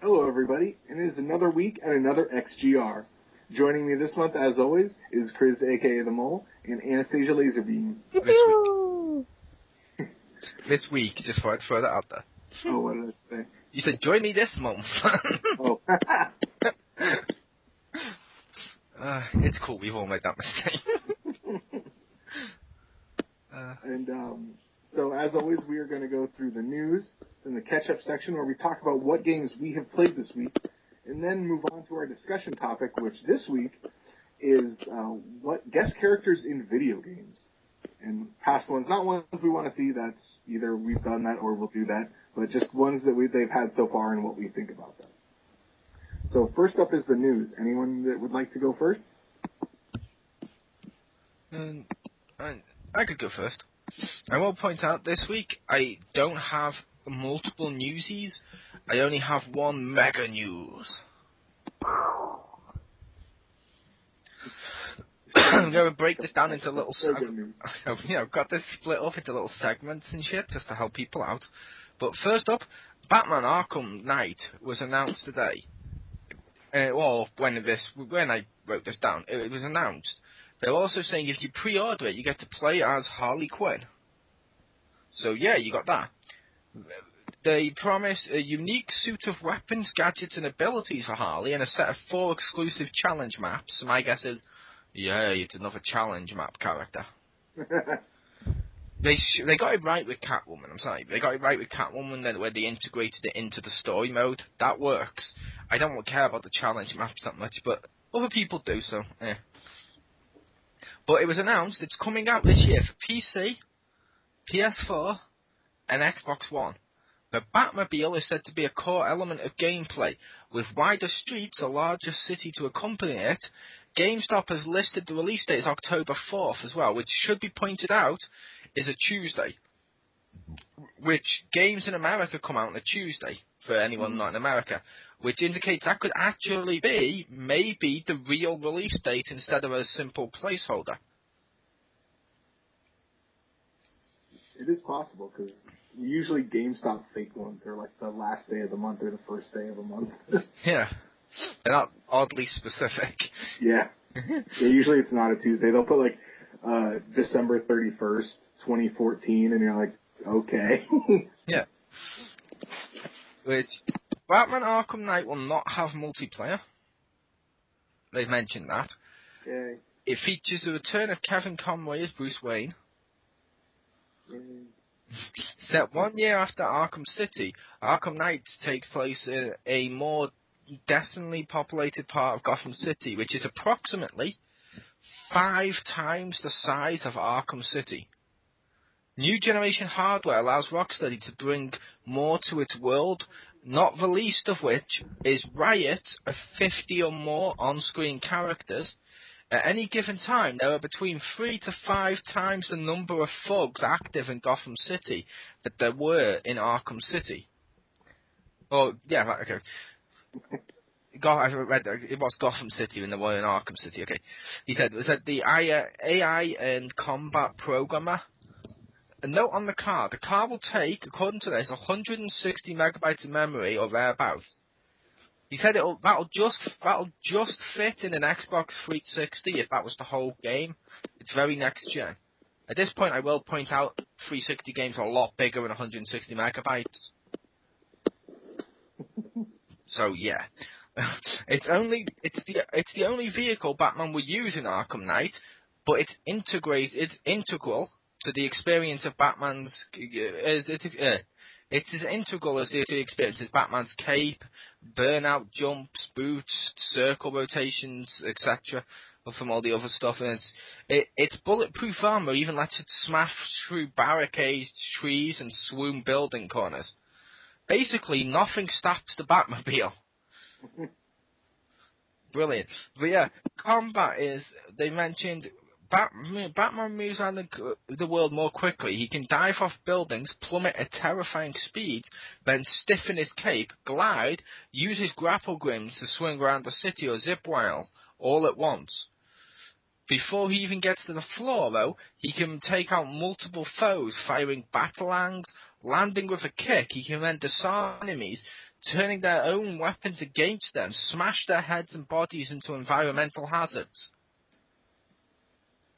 Hello everybody, and it is another week and another XGR. Joining me this month, as always, is Chris, aka The Mole, and Anastasia Laserbeam. This week, just thought I'd throw that out there. Oh, what did I say? You said, join me this month. Oh. It's cool, we've all made that mistake. So as always, we are going to go through the news in the catch-up section where we talk about what games we have played this week, and then move on to our discussion topic, which this week is what guest characters in video games. And past ones, not ones we want to see, that's either we've done that or we'll do that, but just ones that they've had so far and what we think about them. So first up is the news. Anyone that would like to go first? I could go first. I will point out this week I don't have multiple newsies. I only have one mega news. I'm going to break this down into little I've got this split up into little segments and shit just to help people out. But first up, Batman Arkham Knight was announced today. Well, when I wrote this down, it was announced. They're also saying if you pre-order it, you get to play as Harley Quinn. So yeah, you got that. They promise a unique suit of weapons, gadgets, and abilities for Harley, and a set of 4 exclusive challenge maps. So my guess is, yay, it's another challenge map character. They got it right with Catwoman, I'm sorry. They got it right with Catwoman where they integrated it into the story mode. That works. I don't care about the challenge maps that much, but other people do, so eh. But it was announced it's coming out this year for PC, PS4, and Xbox One. The Batmobile is said to be a core element of gameplay, with wider streets, a larger city to accompany it. GameStop has listed the release date as October 4th as well, which should be pointed out is a Tuesday. Which games in America come out on a Tuesday, for anyone not in America, which indicates that could actually be maybe the real release date instead of a simple placeholder. It is possible, because usually GameStop fake ones are like the last day of the month or the first day of a month. Yeah. They're not oddly specific. Yeah. Usually it's not a Tuesday. They'll put like December 31st, 2014, and you're like, okay. Yeah. Which, Batman Arkham Knight will not have multiplayer. They've mentioned that. Okay. It features the return of Kevin Conroy as Bruce Wayne. Set 1 year after Arkham City, Arkham Knight takes place in a more densely populated part of Gotham City, which is approximately 5 times the size of Arkham City. New generation hardware allows Rocksteady to bring more to its world, not the least of which is Riot of 50 or more on-screen characters. At any given time, there are between 3 to 5 times the number of thugs active in Gotham City that there were in Arkham City. Oh, yeah, right, okay. I read that it was Gotham City and there were in Arkham City, okay. He said the AI and combat programmer. A note on the car will take, according to this, 160 megabytes of memory or thereabouts. He said that'll just fit in an Xbox 360 if that was the whole game. It's very next gen. At this point, I will point out 360 games are a lot bigger than 160 megabytes. So yeah, it's the only vehicle Batman would use in Arkham Knight, but it's integral to the experience of Batman's. It's as integral as the experience as Batman's cape, burnout jumps, boots, circle rotations, etc. From all the other stuff, and it's bulletproof armor even lets it smash through barricades, trees, and swoon building corners. Basically, nothing stops the Batmobile. Brilliant. But yeah, combat is, they mentioned, Batman moves around the world more quickly. He can dive off buildings, plummet at terrifying speeds, then stiffen his cape, glide, use his grapple grims to swing around the city or zip wire all at once. Before he even gets to the floor, though, he can take out multiple foes, firing batarangs, landing with a kick. He can then disarm enemies, turning their own weapons against them, smash their heads and bodies into environmental hazards.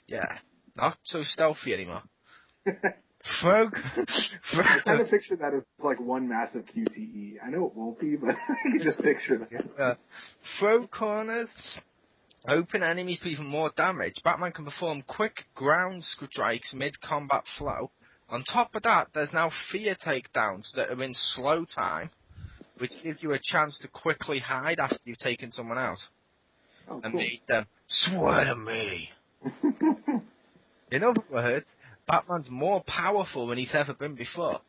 Yeah, not so stealthy anymore. Frog. I kind of picture that as like one massive QTE. I know it won't be, but I can just picture that. Throw corners. Open enemies to even more damage. Batman can perform quick ground strikes mid-combat flow. On top of that, there's now fear takedowns that are in slow time, which gives you a chance to quickly hide after you've taken someone out. Oh, And cool. make them swear to me. In other words, Batman's more powerful than he's ever been before.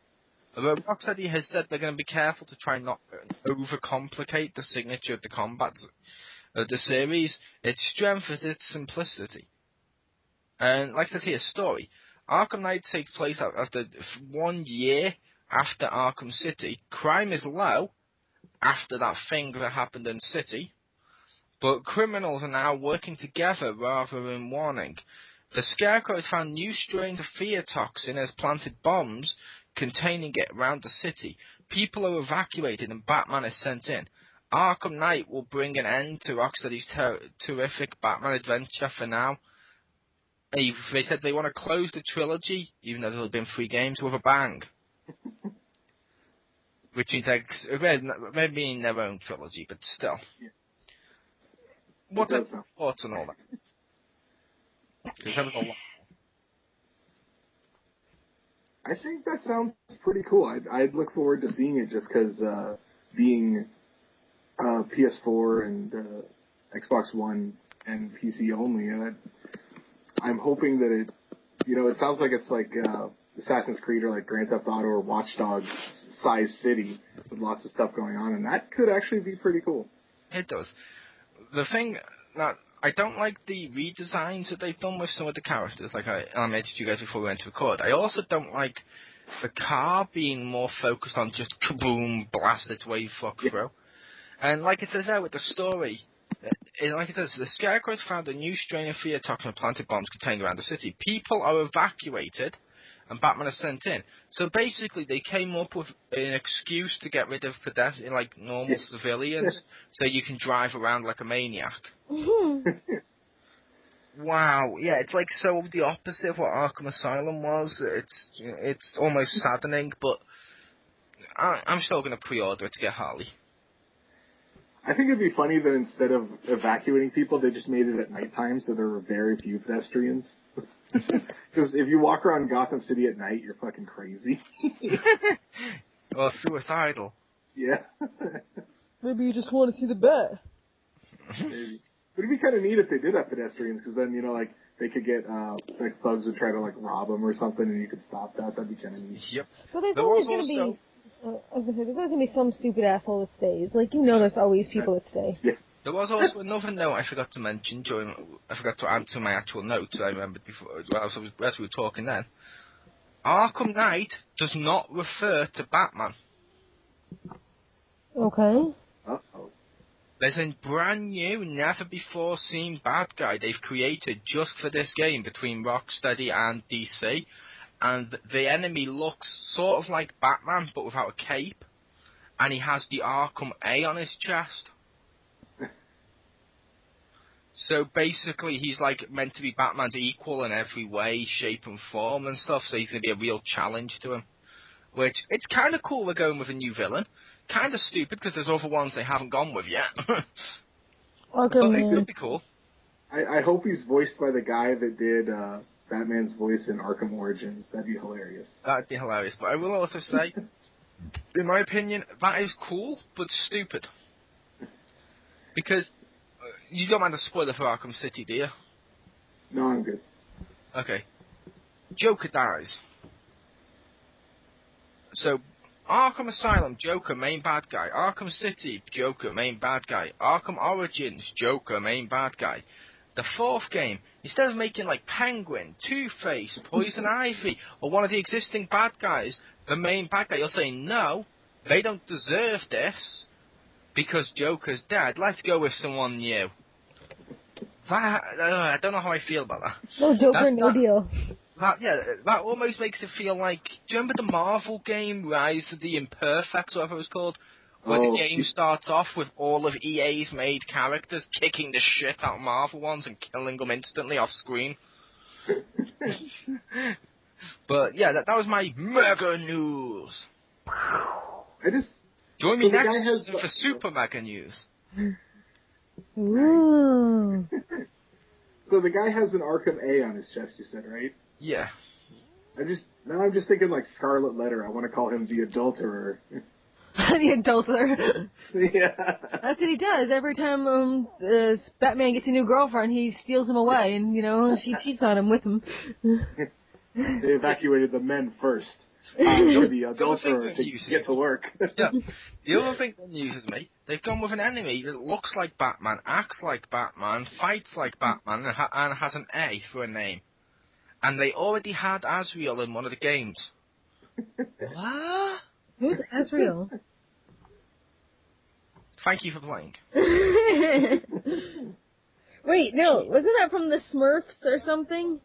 Although Rocksteady has said they're going to be careful to try not to overcomplicate the signature of the combat of the series, its strength is its simplicity. And like I said here, story. Arkham Knight takes place after 1 year after Arkham City. Crime is low after that thing that happened in City, but criminals are now working together rather than warning. The Scarecrow has found new strains of fear toxin and has planted bombs containing it around the city. People are evacuated and Batman is sent in. Arkham Knight will bring an end to Rocksteady's terrific Batman adventure for now. They said they want to close the trilogy, even though there have been 3 games, with a bang. Which means maybe in their own trilogy, but still. Yeah. What are your thoughts on all that? Because that was a lot. I think that sounds pretty cool. I'd look forward to seeing it just because being PS4 and Xbox One and PC only, I'm hoping that it, it sounds like it's like Assassin's Creed or like Grand Theft Auto or Watch Dogs size city with lots of stuff going on, and that could actually be pretty cool. It does. The thing that I don't like the redesigns that they've done with some of the characters, like I mentioned to you guys before we went to record. I also don't like the car being more focused on just kaboom, blast its way through. And like it says there with the story, like it says, the Scarecrow's found a new strain of fear toxin and planted bombs contained around the city. People are evacuated, and Batman is sent in. So basically, they came up with an excuse to get rid of normal civilians, so you can drive around like a maniac. Wow, yeah, it's like so the opposite of what Arkham Asylum was. It's almost saddening, but I'm still going to pre-order it to get Harley. I think it'd be funny that instead of evacuating people, they just made it at nighttime, so there were very few pedestrians. Because if you walk around Gotham City at night, you're fucking crazy. Or suicidal. Yeah. Maybe you just want to see the bat. Maybe. But it'd be kind of neat if they did have pedestrians, because then, they could get, thugs would try to, rob them or something, and you could stop that. That'd be kind of neat. Yep. So there's always going to be... I was going to say, there's always going to be some stupid asshole that stays. There's always people that stay. Yeah. There was also another note I forgot to mention I forgot to add to my actual notes I remembered before, as we were talking then. Arkham Knight does not refer to Batman. Okay. Uh-oh. There's a brand new, never-before-seen bad guy they've created just for this game between Rocksteady and DC. And the enemy looks sort of like Batman, but without a cape. And he has the Arkham A on his chest. So basically, he's meant to be Batman's equal in every way, shape and form and stuff, so he's going to be a real challenge to him. Which, it's kind of cool they're going with a new villain. Kind of stupid, because there's other ones they haven't gone with yet. But it could be cool. I hope he's voiced by the guy that did Batman's voice in Arkham Origins. That'd be hilarious. That'd be hilarious. But I will also say, in my opinion, that is cool, but stupid. Because you don't mind a spoiler for Arkham City, do you? No, I'm good. Okay. Joker dies. So, Arkham Asylum, Joker, main bad guy. Arkham City, Joker, main bad guy. Arkham Origins, Joker, main bad guy. The 4th game, instead of making Penguin, Two-Face, Poison Ivy, or one of the existing bad guys, the main bad guy, you're saying, no, they don't deserve this, because Joker's dead. Let's go with someone new. I don't know how I feel about that. No Joker, no deal. That almost makes it feel like, do you remember the Marvel game, Rise of the Imperfect, or whatever it was called? Where the game starts off with all of EA's made characters kicking the shit out of Marvel ones and killing them instantly off screen. But yeah, that was my mega news. Join me next season for super mega news. Ooh. So the guy has an Arkham A on his chest, you said, right? Yeah. I'm just thinking like Scarlet Letter. I want to call him the Adulterer. The Adulterer. Yeah. That's what he does. Every time Batman gets a new girlfriend, he steals him away, and, she cheats on him with him. They evacuated the men first. The Adulterer to get to work. Yeah. The other thing that amuses me, they've gone with an enemy that looks like Batman, acts like Batman, fights like Batman, and has an A for a name. And they already had Azrael in one of the games. What? Who's Azrael? Thank you for playing. Wait, no, wasn't that from the Smurfs or something?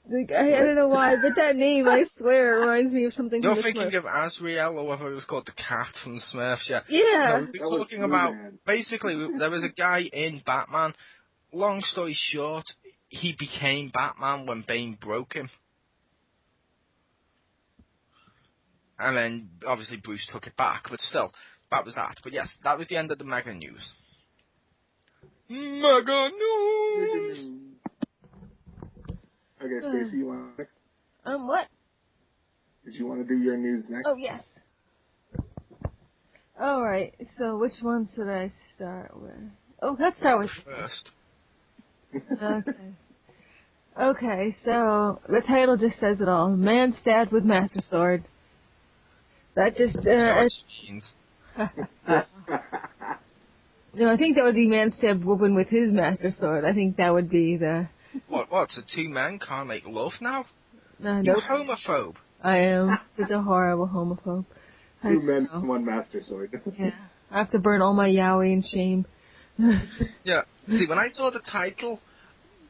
I don't know why, but that name, I swear, reminds me of something from the Smurfs. You're thinking of Azrael, or whether it was called the cat from the Smurfs, yeah. Yeah. No, we're talking about, basically, there was a guy in Batman. Long story short, he became Batman when Bane broke him. And then, obviously, Bruce took it back, but still, that was that. But yes, that was the end of the Mega News. Mega News! Okay, Stacey, you want next? What? Did you want to do your news next? Oh, yes. Alright, so which one should I start with? Oh, let's start with first. Okay. Okay, so the title just says it all. Man stabbed with master sword. That just, means. No, I think that would be man stabbed woman with his master sword. I think that would be the... What, so two men can't make love now? You're nope. Homophobe. I am. Such a horrible homophobe. Two men, one master sword. Yeah. I have to burn all my yaoi in shame. Yeah. See, when I saw the title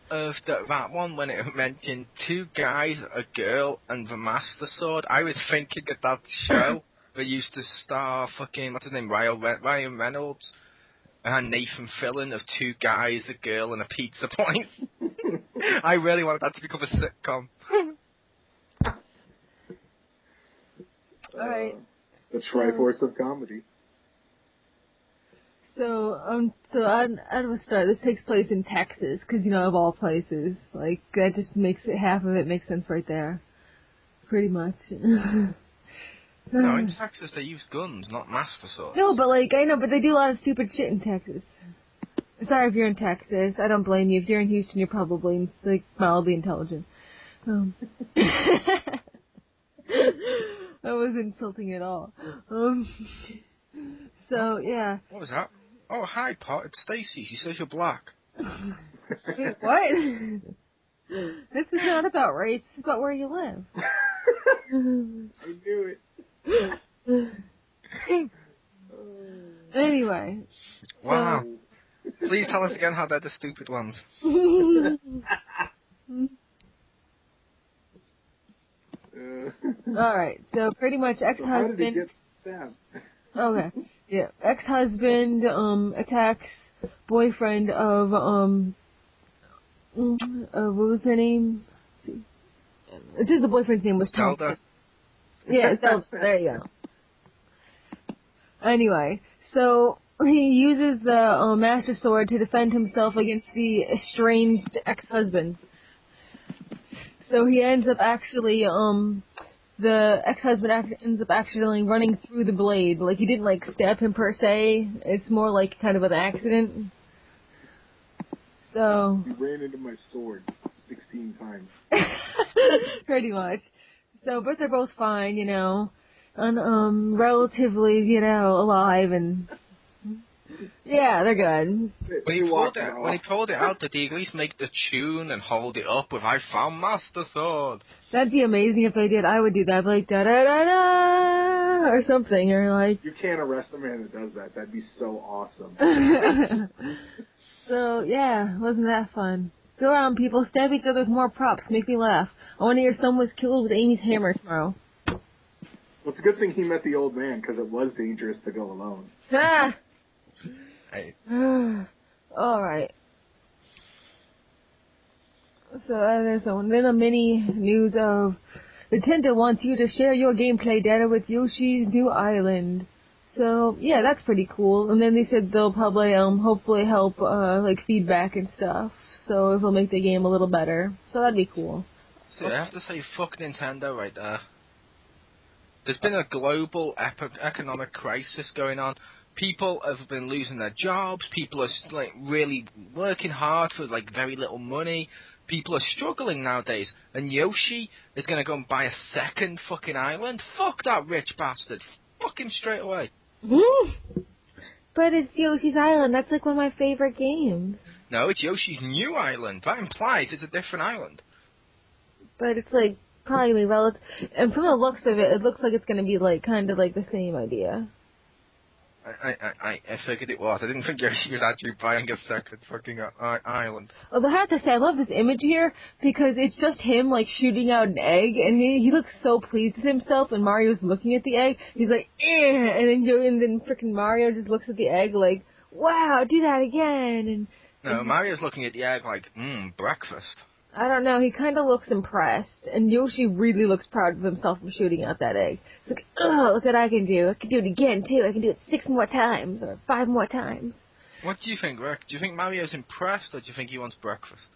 of that one, when it mentioned two guys, a girl, and the master sword, I was thinking of that show that used to star fucking, what's his name, Ryan Reynolds, and Nathan Fillion, of two guys, a girl, and a pizza place. I really wanted that to become a sitcom. Alright. The Triforce of comedy. So I will start. This takes place in Texas, because, of all places. Like, that just makes it, half of it makes sense right there. Pretty much. No, in Texas they use guns, not master swords. No, but I know, but they do a lot of stupid shit in Texas. Sorry if you're in Texas. I don't blame you. If you're in Houston, you're probably, mildly intelligent. I wasn't insulting at all. So, yeah. What was that? Oh, hi, Pot. It's Stacey. She says you're black. Wait, what? This is not about race. It's about where you live. I knew it. Anyway. Wow. Please tell us again how they're the stupid ones. Alright, so pretty much ex-husband... So how did he get stabbed? Okay. Yeah. Ex-husband, attacks boyfriend of, what was her name? Let's see. It says the boyfriend's name was Zelda. Yeah, Zelda. There you go. Anyway, so he uses the master sword to defend himself against the estranged ex-husband. So he ends up actually, the ex-husband ends up accidentally running through the blade. Like, he didn't, stab him per se. It's more like kind of an accident. So... He ran into my sword 16 times. Pretty much. So, but they're both fine, and, relatively, alive, and... Yeah, they're good. When he pulled it out, did he at least make the tune and hold it up with "I found Master Sword"? That'd be amazing if they did. I would do that, da da da da, or something, or You can't arrest a man that does that. That'd be so awesome. So, yeah, wasn't that fun? Go around, people, stab each other with more props, make me laugh. I want to hear someone was killed with Amy's hammer tomorrow. Well, it's a good thing he met the old man, because it was dangerous to go alone. Ah! Hey. Alright. So, there's one. Then a mini news of Nintendo wants you to share your gameplay data with Yoshi's New Island. So, yeah, that's pretty cool. And then they said they'll probably, hopefully help, like, feedback and stuff. So it'll make the game a little better. So that'd be cool. See, I have to say, fuck Nintendo right there. There's been a global economic crisis going on. People have been losing their jobs. People are like really working hard for like very little money. People are struggling nowadays. And Yoshi is going to go and buy a second fucking island? Fuck that rich bastard. Fuck him straight away. But it's Yoshi's Island. That's like one of my favorite games. No, it's Yoshi's New Island. That implies it's a different island. But it's like probably relative. And from the looks of it, it looks like it's going to be like kind of like the same idea. I figured it was. I didn't think Yoshi was actually buying a second fucking island. Although I have to say, I love this image here because it's just him like shooting out an egg, and he looks so pleased with himself. And Mario's looking at the egg, he's like, eh! And then frickin' Mario just looks at the egg like, wow, do that again. No, Mario's looking at the egg like, breakfast. I don't know, he kind of looks impressed, and Yoshi really looks proud of himself for shooting out that egg. It's like, oh, look what I can do. I can do it again, too. I can do it 6 more times, or 5 more times. What do you think, Rick? Do you think Mario's impressed, or do you think he wants breakfast?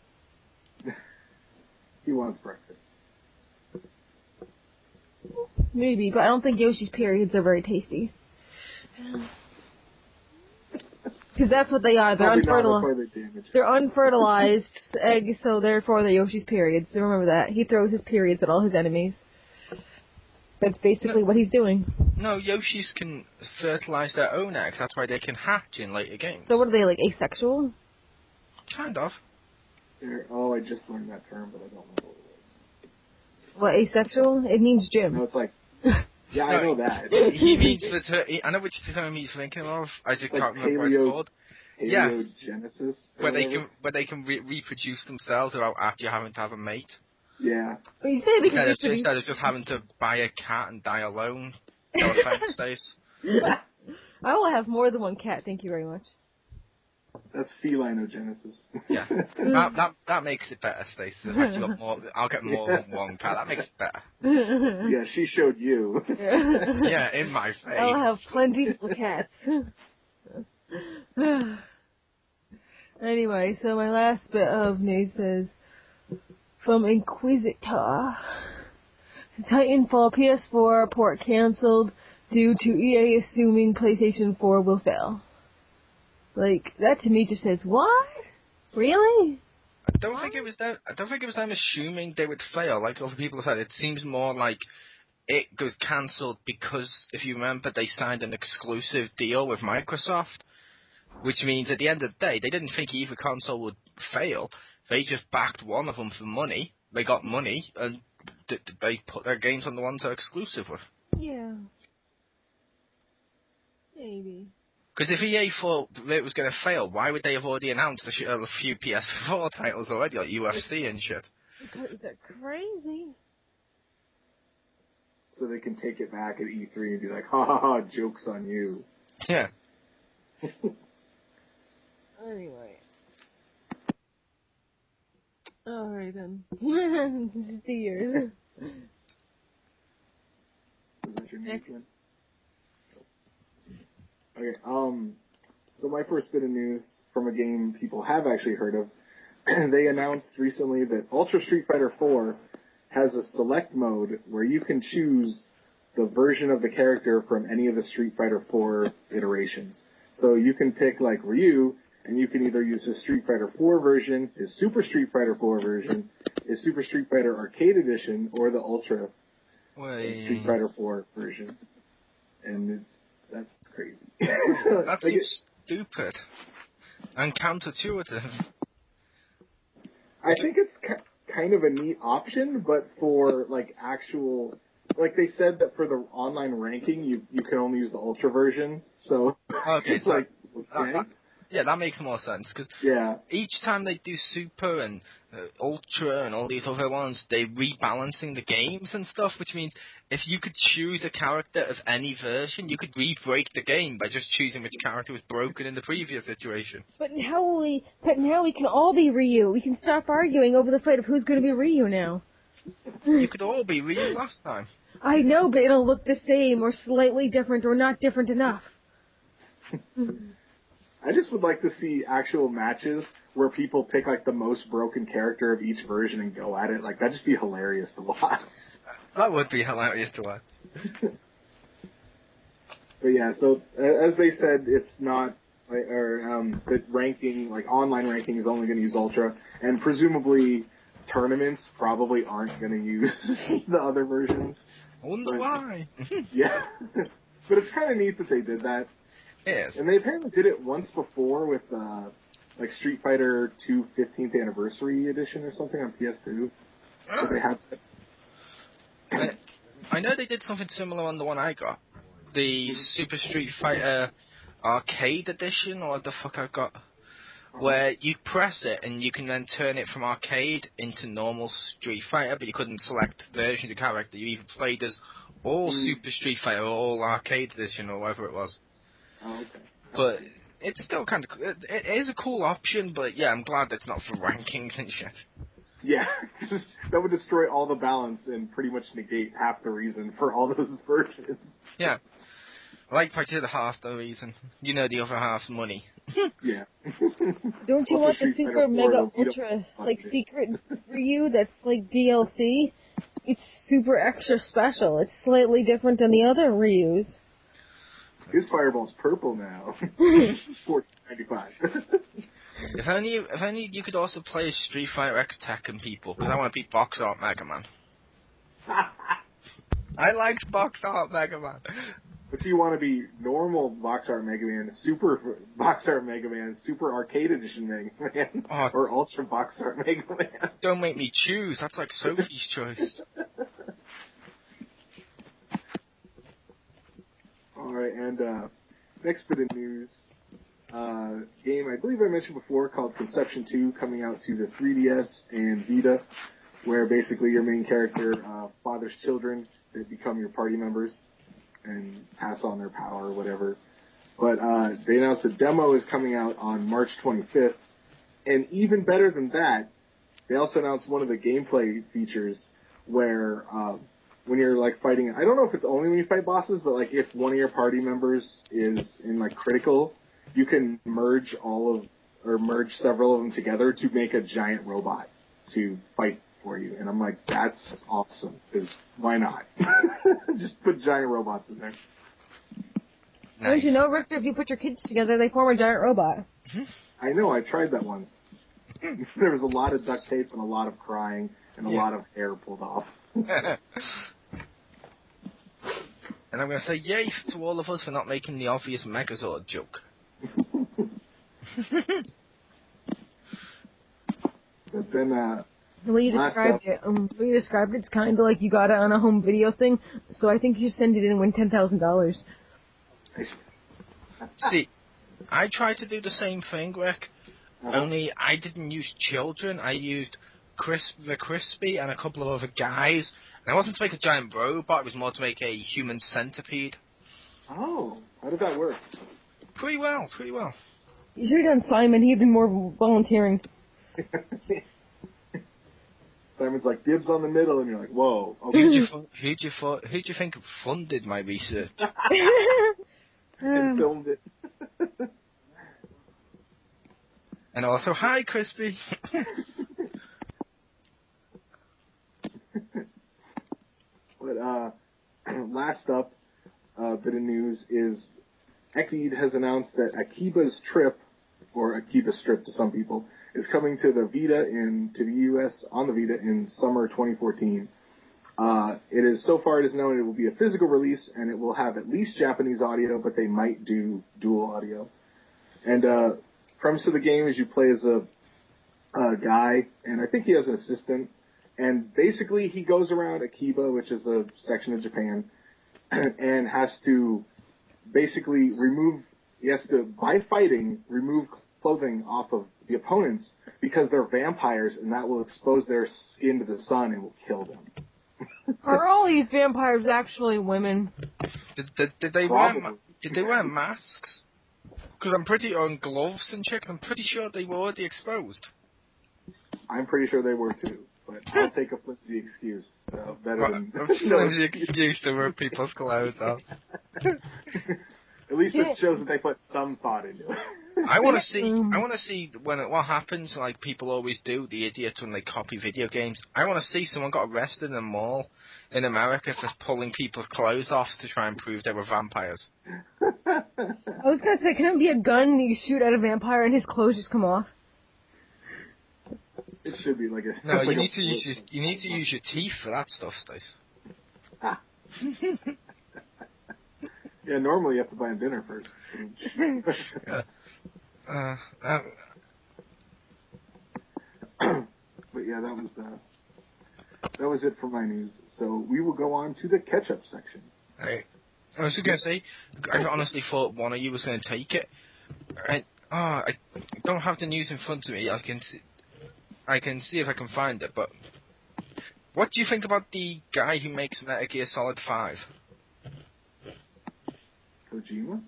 He wants breakfast. Maybe, but I don't think Yoshi's periods are very tasty. Because that's what they are. They're unfertilized. They're unfertilized eggs, so therefore they're Yoshi's periods. So remember that. He throws his periods at all his enemies. That's basically what he's doing. No, Yoshis can fertilize their own eggs. That's why they can hatch in later games. So what are they, like, asexual? Kind of. I just learned that term, but I don't know what it is. What, asexual? It means gym. No, it's like... Yeah, I know that. He means I know which term he's thinking of. I just can't remember what it's called. Paleogenesis. Where they can reproduce themselves without actually having to have a mate. Yeah. Well, you say they can Instead of just having to buy a cat and die alone. No offense, Stace. I will have more than one cat, thank you very much. That's felinogenesis. Yeah. that makes it better, Stace. I'll get more than one cat. That makes it better. Yeah, she showed you. Yeah, in my face. I'll have plenty of cats. Anyway, so my last bit of news says, from Inquisitor, Titanfall PS4 port cancelled due to EA assuming PlayStation 4 will fail. Like, that to me just says, what? Really? I don't think it was them assuming they would fail. Like other people said, it seems more like it was cancelled because, if you remember, they signed an exclusive deal with Microsoft, which means at the end of the day, they didn't think either console would fail. They just backed one of them for money. They got money, and they put their games on the ones they're exclusive with. Yeah. Maybe. Because if EA thought it was going to fail, why would they have already announced a few PS4 titles already, like UFC and shit? Because they're crazy. So they can take it back at E3 and be like, ha ha ha, joke's on you. Yeah. Anyway. Alright then. Just the years. Is that your Next. next? Okay, so my first bit of news from a game people have actually heard of, they announced recently that Ultra Street Fighter 4 has a select mode where you can choose the version of the character from any of the Street Fighter 4 iterations. So you can pick, like, Ryu, and you can either use his Street Fighter 4 version, his Super Street Fighter 4 version, his Super Street Fighter Arcade Edition, or the Ultra Street Fighter 4 version. And that's crazy. That's stupid and counterintuitive. I think it's kind of a neat option, but for like actual, like they said that for the online ranking, you can only use the Ultra version. So okay, it's so like okay. Yeah, that makes more sense, because each time they do Super and Ultra and all these other ones, they're rebalancing the games and stuff, which means if you could choose a character of any version, you could re-break the game by just choosing which character was broken in the previous situation. But now we can all be Ryu. We can stop arguing over the fight of who's going to be Ryu now. You could all be Ryu last time. I know, but it'll look the same or slightly different or not different enough. I just would like to see actual matches where people pick like the most broken character of each version and go at it. Like that'd just be hilarious to watch. That would be hilarious to watch. But yeah, so as they said, it's not the ranking, like online ranking, is only going to use Ultra, and presumably tournaments probably aren't going to use the other versions. I wonder why. Yeah, but it's kind of neat that they did that. Yes. And they apparently did it once before with like Street Fighter 2 15th Anniversary Edition or something on PS2. So they had I know they did something similar on the one I got. The Super Street Fighter Arcade Edition, or what the fuck I got. Where you press it and you can then turn it from arcade into normal Street Fighter, but you couldn't select the version of the character. You either played as all Super Street Fighter or all Arcade Edition or whatever it was. Oh, okay. But it's still kind of... It is a cool option, but yeah, I'm glad it's not for rankings and shit. Yeah, that would destroy all the balance and pretty much negate half the reason for all those versions. Yeah. Like if I did half the reason. You know the other half's money. Yeah. Don't you want the Super Mega Ultra, like, secret for you that's like DLC? It's super extra special. It's slightly different than the other Ryus. His fireball's purple now. $14.95. If only you could also play Street Fighter X Tekken people, because I want to beat Box Art Mega Man. I liked Box Art Mega Man. But you want to be normal Box Art Mega Man, Super Box Art Mega Man, Super Arcade Edition Mega Man, or Ultra Box Art Mega Man. Don't make me choose. That's like Sophie's Choice. Alright, and next bit of news. Game I believe I mentioned before called Conception 2 coming out to the 3DS and Vita, where basically your main character fathers children that become your party members and pass on their power or whatever. But they announced a demo is coming out on March 25th, and even better than that, they also announced one of the gameplay features where when you're like fighting, I don't know if it's only when you fight bosses, but like if one of your party members is in like critical, you can merge several of them together to make a giant robot to fight for you. And I'm like, that's awesome, because why not? Just put giant robots in there. Nice. Don't you know, Richter, if you put your kids together, they form a giant robot. I know, I tried that once. There was a lot of duct tape and a lot of crying and a lot of hair pulled off. And I'm going to say yay to all of us for not making the obvious Megazord joke. But then, the way you described it, it's kind of like you got it on a home video thing, so I think you should send it in and win $10,000. See, I tried to do the same thing, Rick, only I didn't use children, I used the Crispy and a couple of other guys, and it wasn't to make a giant robot, it was more to make a human centipede. Oh, how did that work? Pretty well. You should have done Simon, he'd been more volunteering. Simon's like, dibs on the middle, and you're like, whoa. Okay. Who do you think funded my research? And filmed it. And also, hi, Crispy. But last up, bit of news is Xseed has announced that Akiba's Trip, or Akiba Strip to some people, is coming to the Vita to the US on the Vita in summer 2014. It is, so far it is known, it will be a physical release, and it will have at least Japanese audio, but they might do dual audio. And premise of the game is you play as a guy, and I think he has an assistant, and basically he goes around Akiba, which is a section of Japan, and has to basically remove He has to, by fighting, remove clothing off of the opponents because they're vampires, and that will expose their skin to the sun and will kill them. Are all these vampires actually women? Did they wear masks? Because I'm pretty on gloves and checks. I'm pretty sure they were already exposed. I'm pretty sure they were too, but I'll take a flimsy excuse. So better than a flimsy excuse to rip people's clothes off. At least it shows that they put some thought into it. I want to see what happens. Like people always do, the idiots when they copy video games. I want to see someone got arrested in a mall in America for pulling people's clothes off to try and prove they were vampires. I was gonna say, can it be a gun and you shoot at a vampire and his clothes just come off? It should be like a. No, like you need to use your teeth for that stuff, Stace. Ah. Yeah, normally you have to buy him dinner first. Yeah. But yeah, that was it for my news. So we will go on to the catch-up section. Hey, I was just going to say, I honestly thought one of you was going to take it. I don't have the news in front of me. I can see if I can find it, but what do you think about the guy who makes Metal Gear Solid 5? Kojima?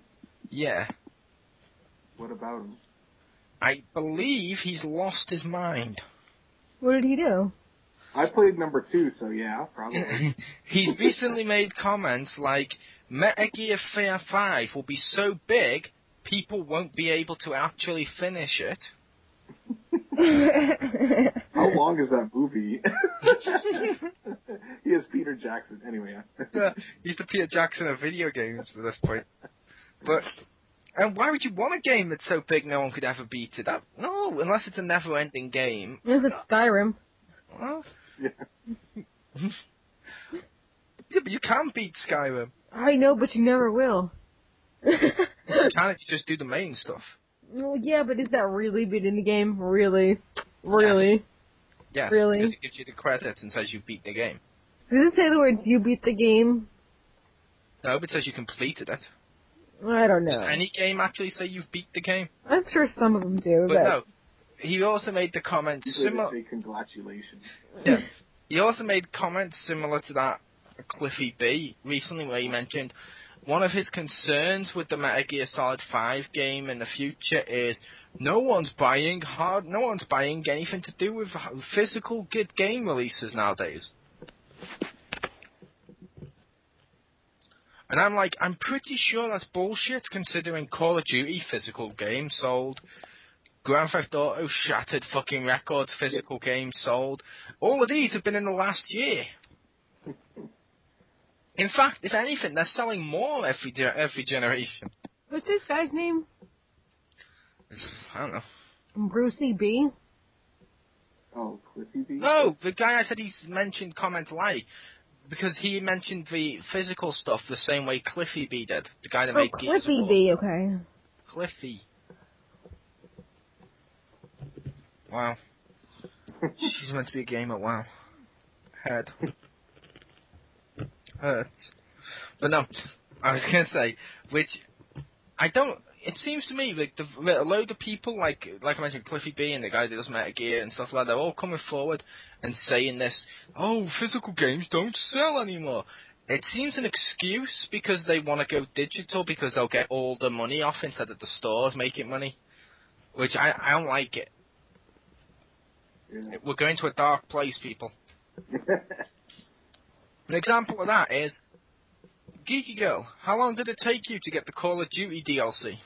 Yeah. What about him? I believe he's lost his mind. What did he do? I played number 2, so yeah, probably. He's recently made comments like, Metal Gear 5 will be so big, people won't be able to actually finish it. How long is that movie? He is Peter Jackson. Anyway, yeah. He's the Peter Jackson of video games at this point. But, and why would you want a game that's so big no one could ever beat it? No, unless it's a never-ending game. Unless it's Skyrim. Well, yeah. Yeah, but you can beat Skyrim. I know, but you never will. You can if you just do the main stuff. Well, yeah, but is that really beating the game? Really? Really? Yes, really? Because it gives you the credits and says you beat the game. Does it say the words, you beat the game? No, but it says you completed it. I don't know. Does any game actually say you've beat the game? I'm sure some of them do, but no. He also made the comment similar. Say congratulations. Yeah. He also made comments similar to that Cliffy B recently, where he mentioned one of his concerns with the Metal Gear Solid 5 game in the future is no one's buying anything to do with physical good game releases nowadays. And I'm like, I'm pretty sure that's bullshit, considering Call of Duty physical games sold, Grand Theft Auto shattered fucking records, physical games sold. All of these have been in the last year. In fact, if anything, they're selling more every generation. What's this guy's name? I don't know. Brucey B? Oh, Cliffy B? No, the guy I said he's mentioned comment like, because he mentioned the physical stuff the same way Cliffy B did. The guy that made Gears of Cliffy War. B, okay. Cliffy. Wow. She's meant to be a gamer, wow. Head. Hurts. But no, I was going to say, it seems to me like a load of people, like I mentioned, Cliffy B and the guy that does Metal Gear and stuff like that, they're all coming forward and saying this, oh, physical games don't sell anymore. It seems an excuse because they want to go digital because they'll get all the money off instead of the stores making money, which I don't like it. Yeah. We're going to a dark place, people. An example of that is, Geeky Girl, how long did it take you to get the Call of Duty DLC?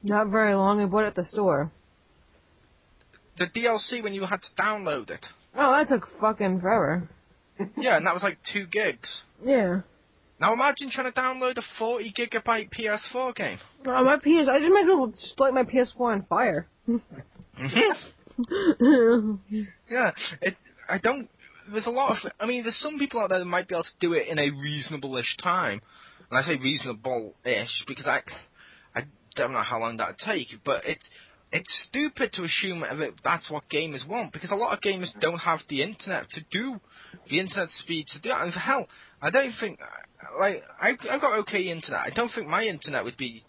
Not very long. I bought it at the store. The DLC when you had to download it. Oh, that took fucking forever. Yeah, and that was like 2 gigs. Yeah. Now imagine trying to download a 40 gigabyte PS4 game. I just might as well just light my PS4 on fire. Yeah, there's some people out there that might be able to do it in a reasonable-ish time. And I say reasonable-ish because I don't know how long that would take, but it's stupid to assume that that's what gamers want, because a lot of gamers don't have the internet to do the internet speed to do that. And for hell, I don't think, like, I've got okay internet. I don't think my internet would be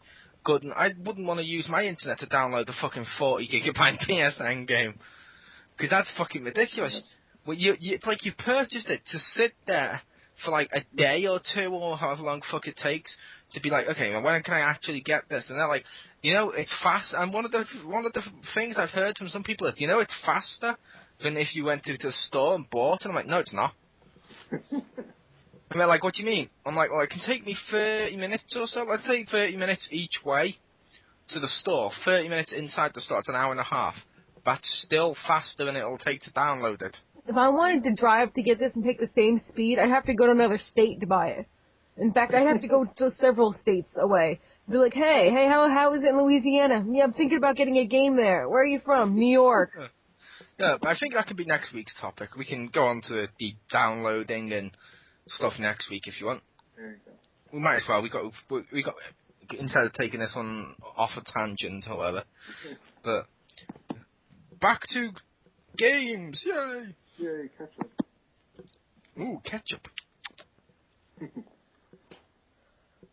good, and I wouldn't want to use my internet to download the fucking 40 gigabyte PSN game, because that's fucking ridiculous. Well, it's like you purchased it to sit there for like a day or two, or however long fuck it takes, to be like, okay, well, when can I actually get this? And they're like, it's fast. And one of the things I've heard from some people is, it's faster than if you went to the store and bought it. I'm like, no, it's not. And they're like, what do you mean? I'm like, well, it can take me 30 minutes or so. Let's say 30 minutes each way to the store. 30 minutes inside the store. It's an hour and a half. That's still faster than it'll take to download it. If I wanted to drive to get this and take the same speed, I'd have to go to another state to buy it. In fact, I'd have to go to several states away. Be like, hey, how is it in Louisiana? Yeah, I'm thinking about getting a game there. Where are you from? New York. Yeah, I think that could be next week's topic. We can go on to the downloading and stuff next week if you want. There you go. We might as well. We got instead of taking this one off a tangent, however. But back to games. Yay! Yay, ketchup. Ooh, ketchup.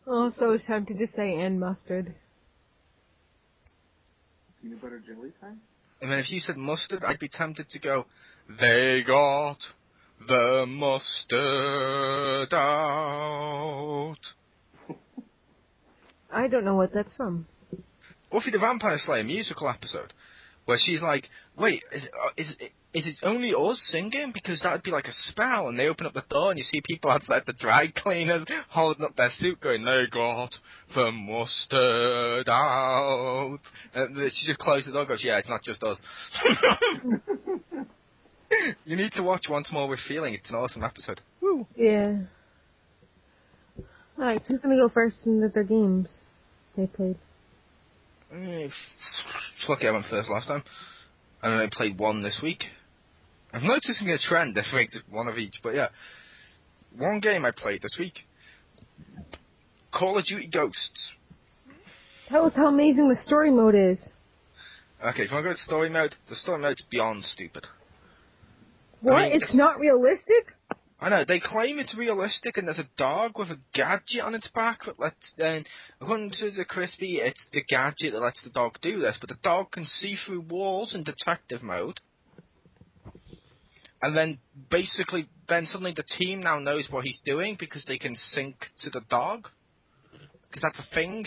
Oh, so tempted to say and mustard. Peanut butter jelly time? And then if you said mustard, I'd be tempted to go, they got the mustard out. I don't know what that's from. Buffy the Vampire Slayer musical episode, where she's like, wait, is it only us singing? Because that would be like a spell. And they open up the door and you see people outside the dry cleaners holding up their suit going, they got the mustard out. And she just closes the door and goes, yeah, it's not just us. You need to watch Once More with Feeling. It's an awesome episode. Woo. Yeah. Alright, so who's gonna go first in their games they played? It's lucky I went first last time. And I played one this week. I'm noticing a trend this week, just one of each, but yeah. One game I played this week. Call of Duty Ghosts. Tell us how amazing the story mode is. Okay, if you want to go to story mode, the story mode's beyond stupid. What? I mean, it's not realistic? I know, they claim it's realistic and there's a dog with a gadget on its back that lets, according to the Crispy, it's the gadget that lets the dog do this, but the dog can see through walls in detective mode. And then, basically, suddenly the team now knows what he's doing because they can sync to the dog. Because that's a thing.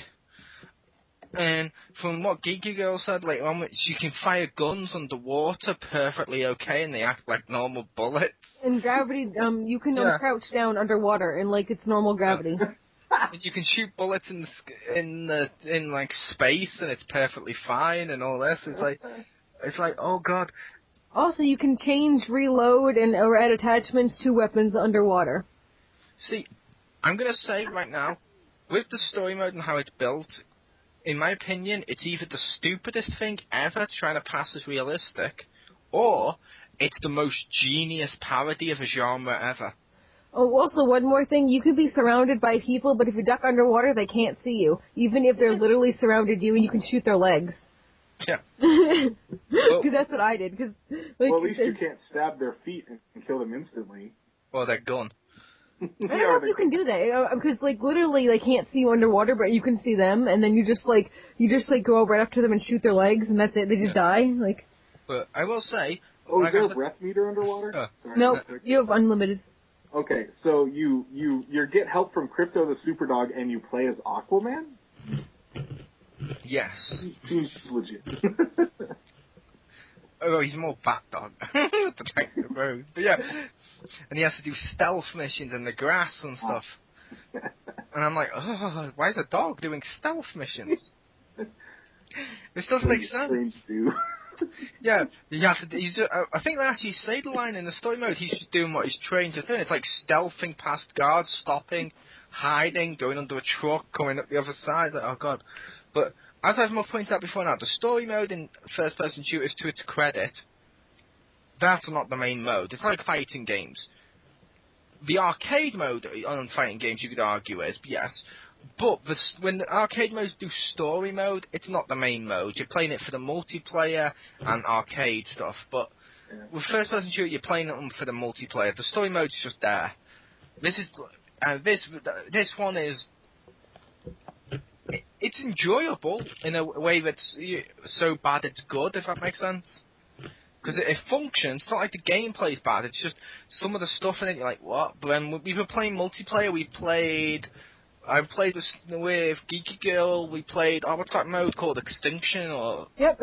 And from what Geeky Girl said later on, you can fire guns underwater perfectly okay and they act like normal bullets. In gravity, you can crouch down underwater in like it's normal gravity. And you can shoot bullets in like space and it's perfectly fine and all this. It's like, oh god. Also, you can change, reload, or add attachments to weapons underwater. See, I'm gonna say right now, with the story mode and how it's built, in my opinion, it's either the stupidest thing ever trying to pass as realistic, or it's the most genius parody of a genre ever. Oh, also, one more thing. You could be surrounded by people, but if you duck underwater, they can't see you. Even if they're literally surrounded you, you can shoot their legs. Yeah. Because that's what I did. Well, at least you can't stab their feet and kill them instantly. Well, they're gone. I don't know if you can do that, because, like, literally they can't see you underwater, but you can see them, and then you just go right up to them and shoot their legs, and that's it. They just die. Like. But I will say. Oh, is there a breath meter underwater? Nope, you have unlimited. Okay, so you get help from Crypto the Superdog, and you play as Aquaman? Yes. Seems legit. Oh, he's more bat dog. But yeah, and he has to do stealth missions in the grass and stuff. And I'm like, oh, why is a dog doing stealth missions? This doesn't make sense. Yeah, you have to. I think they actually say the line in the story mode. He's just doing what he's trained to do. It's like stealthing past guards, stopping, hiding, going under a truck, coming up the other side. Like, oh god! But as I've pointed out before now, the story mode in first-person shooters, to its credit, that's not the main mode. It's like fighting games. The arcade mode on fighting games, you could argue, is yes, But when the arcade modes do story mode, it's not the main mode. You're playing it for the multiplayer and arcade stuff. But with first-person shooter, you're playing it for the multiplayer. The story mode's just there. This one is. It's enjoyable in a way that's so bad it's good, if that makes sense. Because it functions. It's not like the gameplay's bad. It's just some of the stuff in it. You're like, what? But when we were playing multiplayer, I played with Geeky Girl. We played what's that mode called? Extinction or Yep,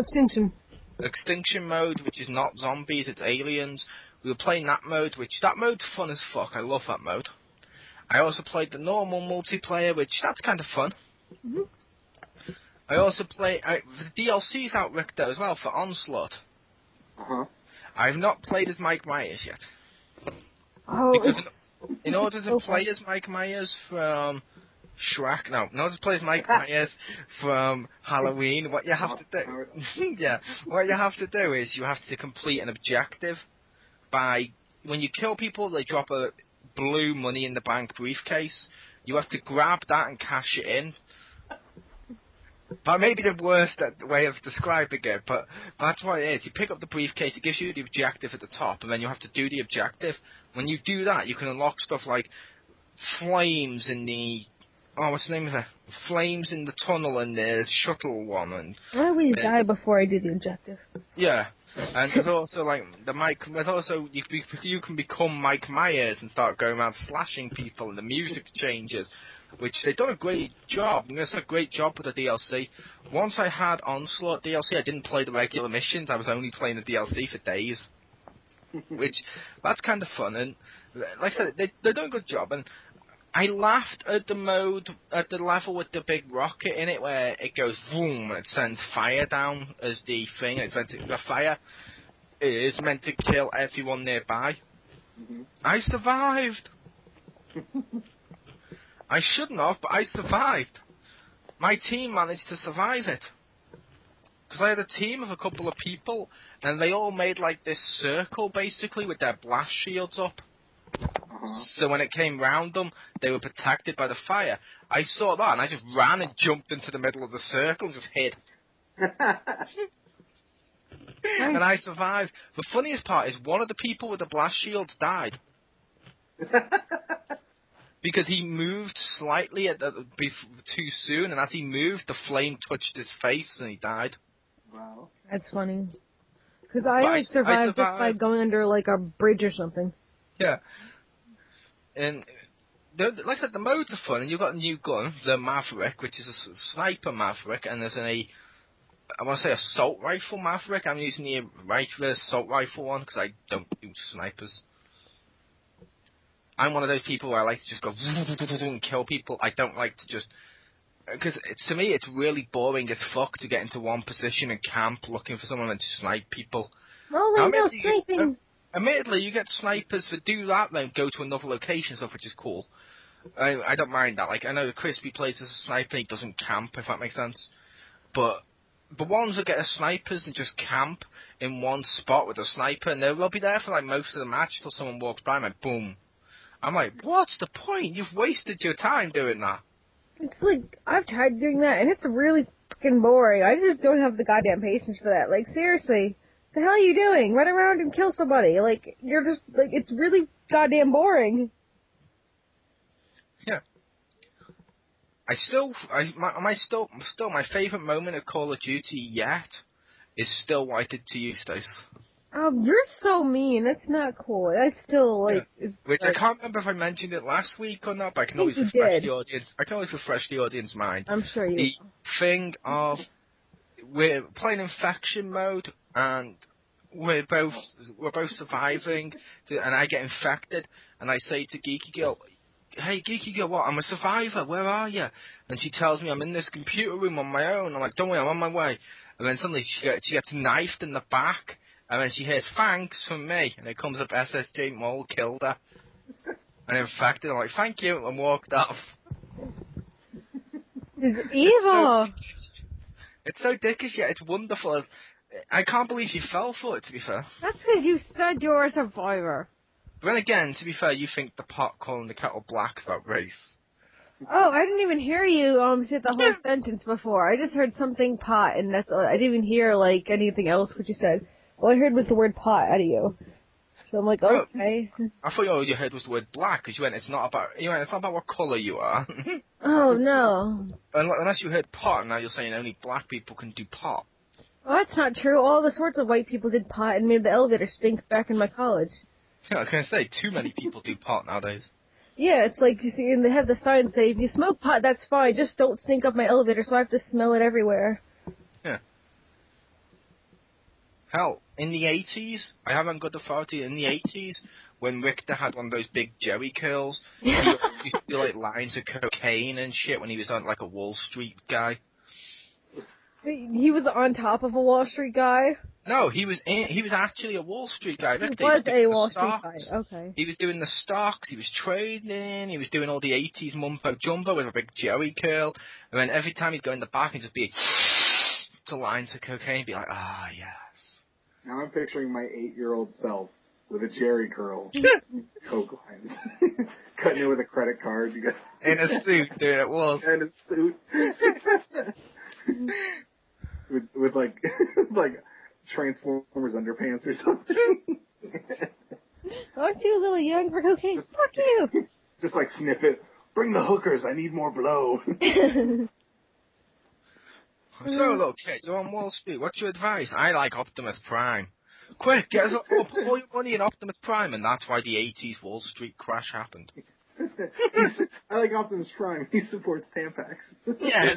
Extinction mode, which is not zombies, it's aliens. We were playing that mode, that mode's fun as fuck. I love that mode. I also played the normal multiplayer, which that's kind of fun. Mm-hmm. I also play the DLC's out, Richter, as well for Onslaught. Uh-huh. I've not played as Mike Myers yet. Oh, because in order to play as Mike Myers from Shrek, in order to play as Mike Myers from Halloween, what you have to do, what you have to do is you have to complete an objective when you kill people, they drop a blue money in the bank briefcase. You have to grab that and cash it in. That may be the worst way of describing it, but that's what it is. You pick up the briefcase, it gives you the objective at the top, and then you have to do the objective. When you do that, you can unlock stuff like flames in the... what's the name of it? Flames in the tunnel and the shuttle one. And I always die before I do the objective. Yeah. And there's also, you can become Mike Myers and start going around slashing people, and the music changes, which they've done a great job. It's a great job with the DLC. Once I had Onslaught DLC, I didn't play the regular missions. I was only playing the DLC for days. That's kind of fun. And like I said, they're doing a good job. And I laughed at the level with the big rocket in it, where it goes boom and it sends fire down as the thing. The fire is meant to kill everyone nearby. Mm-hmm. I survived. I shouldn't have, but I survived. My team managed to survive it. Because I had a team of a couple of people, and they all made like this circle, basically, with their blast shields up. So when it came round them, they were protected by the fire. I saw that, and I just ran and jumped into the middle of the circle and just hid. And I survived. The funniest part is one of the people with the blast shields died. Because he moved slightly too soon, and as he moved, the flame touched his face, and he died. Wow. That's funny. Because I always survived just by going under, like, a bridge or something. Yeah. And, like I said, the modes are fun, and you've got a new gun, the Maverick, which is a sniper Maverick, and there's I want to say assault rifle Maverick. I'm using the assault rifle one, because I don't do snipers. I'm one of those people where I like to just go and kill people. I don't like to just... Because to me, it's really boring as fuck to get into one position and camp looking for someone and to snipe people. Well, then no sniping. Admittedly, you get snipers that do that, then go to another location stuff, which is cool. I don't mind that. Like, I know Crispy plays as a sniper, he doesn't camp, if that makes sense. But the ones that get as snipers and just camp in one spot with a sniper, and they'll be there for like most of the match till someone walks by and like, boom. I'm like, what's the point? You've wasted your time doing that. It's like, I've tried doing that, and it's really fucking boring. I just don't have the goddamn patience for that. Like, seriously. The hell are you doing? Run around and kill somebody. Like, you're just, like, it's really goddamn boring. Yeah. My favorite moment of Call of Duty yet is still what I did to you, Stace. You're so mean. That's not cool. That's still, like... Yeah. Which I can't remember if I mentioned it last week or not, but I can always refresh the audience. I can always refresh the audience mind. I'm sure you The thing of... We're playing Infection mode, and we're both surviving, and I get infected, and I say to Geeky Girl, hey, Geeky Girl, what? I'm a survivor. Where are you? And she tells me I'm in this computer room on my own. I'm like, don't worry, I'm on my way. And then suddenly she gets knifed in the back, and then she hears, thanks from me. And it comes up, SSJ Mole killed her. And infected. I'm like, thank you, and walked off. It's evil. It's so dickish, yet it's wonderful. I can't believe you fell for it, to be fair. That's because you said you're a survivor. But then again, to be fair, you think the pot calling the kettle black's about race. Oh, I didn't even hear you say the whole sentence before. I just heard something pot, and that's all. I didn't even hear like anything else what you said. All I heard was the word pot out of you. So I'm like, Oh, okay. I thought all you heard was the word black, because it's not about what colour you are. Oh no. Unless you heard pot, now you're saying only black people can do pot. Well, that's not true. All the sorts of white people did pot and made the elevator stink back in my college. Yeah, I was going to say, too many people do pot nowadays. Yeah, it's like, you see, and they have the sign say, if you smoke pot, that's fine, just don't stink up my elevator so I have to smell it everywhere. Yeah. Hell, in the 80s, I haven't got authority, in the 80s, when Richter had one of those big Jerry curls, he used to do like lines of cocaine and shit when he was on like a Wall Street guy. He was on top of a Wall Street guy? No, he was actually a Wall Street guy. He Richter, was a Wall Street guy, okay. He was doing the stocks, he was trading, he was doing all the 80s mumbo jumbo with a big Jerry curl, and then every time he'd go in the back and just be to lines of cocaine, be like, ah, yes. Now I'm picturing my 8-year-old self with a Jerry curl, coke lines, cutting it with a credit card. You got in a suit, dude, it was. In a suit. with like Transformers underpants or something. Aren't you a little young for cocaine? Fuck you! Just like sniff it. Bring the hookers, I need more blow. So, little kid, you're on Wall Street. What's your advice? I like Optimus Prime. Quick, get us all your money in Optimus Prime, and that's why the 80s Wall Street crash happened. I like Optimus Prime. He supports Tampax. Yeah.